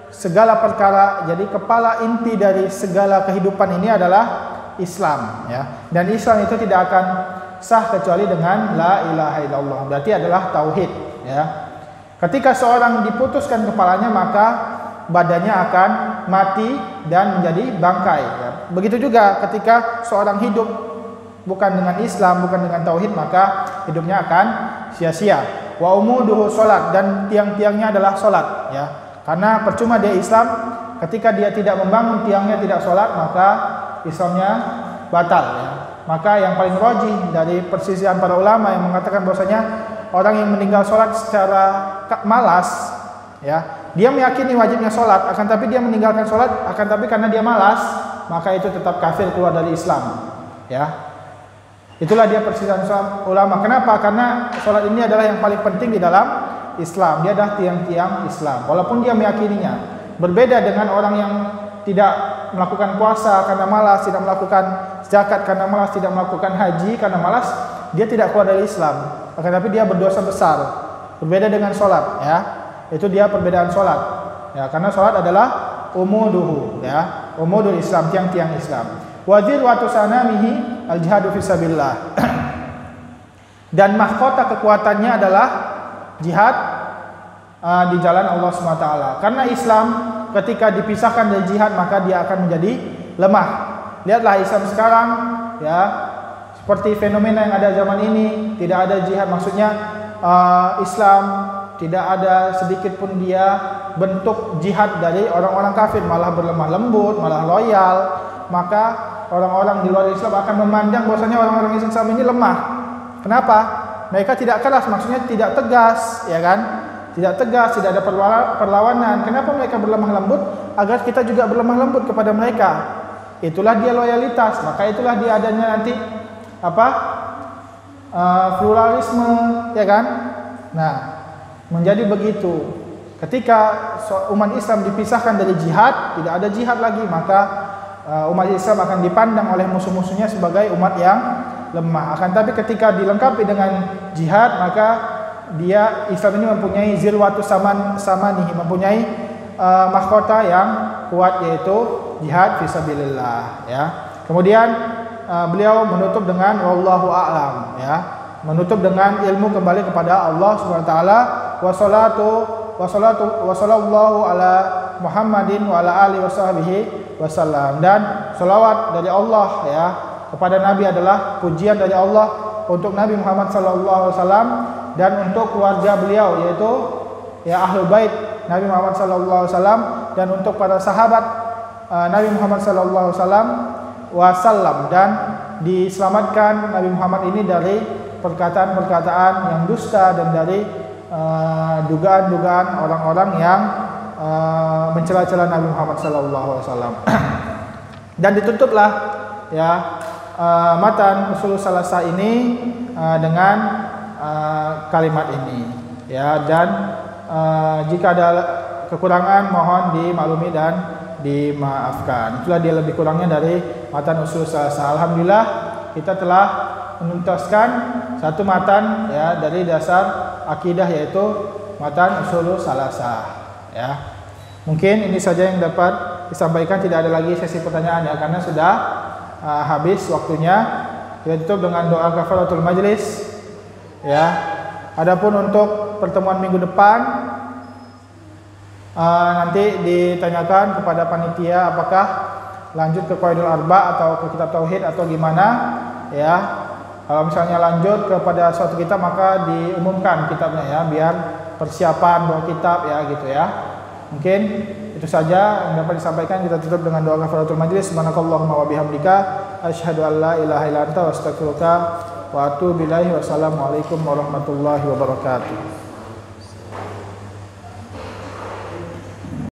segala perkara. Jadi kepala inti dari segala kehidupan ini adalah Islam, ya. Dan Islam itu tidak akan sah kecuali dengan la ilaha illallah. Berarti adalah tauhid, ya. Ketika seorang diputuskan kepalanya, maka badannya akan mati dan menjadi bangkai, ya. Begitu juga ketika seorang hidup bukan dengan Islam, bukan dengan tauhid, maka hidupnya akan sia-sia. Wa umuduhu salat, dan tiang-tiangnya adalah salat, ya. Karena percuma dia Islam ketika dia tidak membangun tiangnya, tidak salat, maka Islamnya batal, ya. Maka yang paling rajih dari persisian para ulama yang mengatakan bahwasanya orang yang meninggal sholat secara malas, ya, dia meyakini wajibnya sholat, akan tapi dia meninggalkan sholat, akan tapi karena dia malas, maka itu tetap kafir, keluar dari Islam, ya. Itulah dia persisian ulama. Kenapa? Karena sholat ini adalah yang paling penting di dalam Islam. Dia adalah tiang-tiang Islam, walaupun dia meyakininya. Berbeda dengan orang yang tidak melakukan puasa karena malas, tidak melakukan zakat karena malas, tidak melakukan haji karena malas, dia tidak keluar dari Islam, akan tapi dia berdosa besar. Berbeda dengan sholat, ya. Itu dia perbedaan sholat, ya. Karena sholat adalah umuduhu, ya, umudul Islam, tiang-tiang Islam. Wajil watu sanamihi al jihadu fisabilillah. Dan mahkota kekuatannya adalah jihad di jalan Allah SWT. Karena Islam ketika dipisahkan dari jihad, maka dia akan menjadi lemah. Lihatlah Islam sekarang, ya, seperti fenomena yang ada zaman ini, tidak ada jihad. Maksudnya Islam tidak ada sedikit pun dia bentuk jihad dari orang-orang kafir, malah berlemah lembut, malah loyal. Maka orang-orang di luar Islam akan memandang bahwasanya orang-orang Islam ini lemah. Kenapa? Mereka tidak keras, maksudnya tidak tegas, ya kan? Tidak tegas, tidak ada perlawanan. Kenapa mereka berlemah lembut? Agar kita juga berlemah lembut kepada mereka. Itulah dia loyalitas. Maka itulah dia adanya nanti pluralisme, ya kan? Nah, menjadi begitu. Ketika umat Islam dipisahkan dari jihad, tidak ada jihad lagi, maka umat Islam akan dipandang oleh musuh-musuhnya sebagai umat yang lemah. Akan tapi ketika dilengkapi dengan jihad, maka dia Islam ini mempunyai zirwatu samanihi, mempunyai mahkota yang kuat, yaitu jihad fisabilillah, ya. Kemudian beliau menutup dengan wallahu a'lam, ya, menutup dengan ilmu kembali kepada Allah Subhanahu wa taala. Wa sallallahu ala Muhammadin wa ala alihi washabbihi wasallam. Dan salawat dari Allah, ya, kepada Nabi adalah pujian dari Allah untuk Nabi Muhammad sallallahu alaihi wasallam dan untuk keluarga beliau, yaitu ya ahlul bait Nabi Muhammad sallallahu alaihi wasallam, dan untuk para sahabat Nabi Muhammad sallallahu alaihi wasallam, dan diselamatkan Nabi Muhammad ini dari perkataan-perkataan yang dusta dan dari dugaan-dugaan orang-orang yang mencela-cela Nabi Muhammad sallallahu alaihi wasallam. Dan ditutuplah, ya, matan Ushulus Salasah ini dengan kalimat ini, ya. Dan jika ada kekurangan mohon dimaklumi dan dimaafkan. Itulah dia lebih kurangnya dari matan Ushulus Salasah. Alhamdulillah kita telah menuntaskan satu matan, ya, dari dasar akidah, yaitu matan Ushulus Salasah, ya. Mungkin ini saja yang dapat disampaikan, tidak ada lagi sesi pertanyaan, ya, karena sudah habis waktunya. Kita tutup dengan doa kafaratul majlis. Ya. Adapun untuk pertemuan minggu depan nanti ditanyakan kepada panitia apakah lanjut ke Qawaidul Arba atau ke kitab tauhid atau gimana, ya. Kalau misalnya lanjut kepada suatu kitab maka diumumkan kitabnya, ya, biar persiapan bawa kitab, ya, gitu ya. Mungkin itu saja yang dapat disampaikan. Kita tutup dengan doa kafaratul majlis. Subhanakallahumma wa bihamdika asyhadu an la ilaha illa anta astaghfiruka wa atubu ilaik. Wassalamualaikum warahmatullahi wabarakatuh.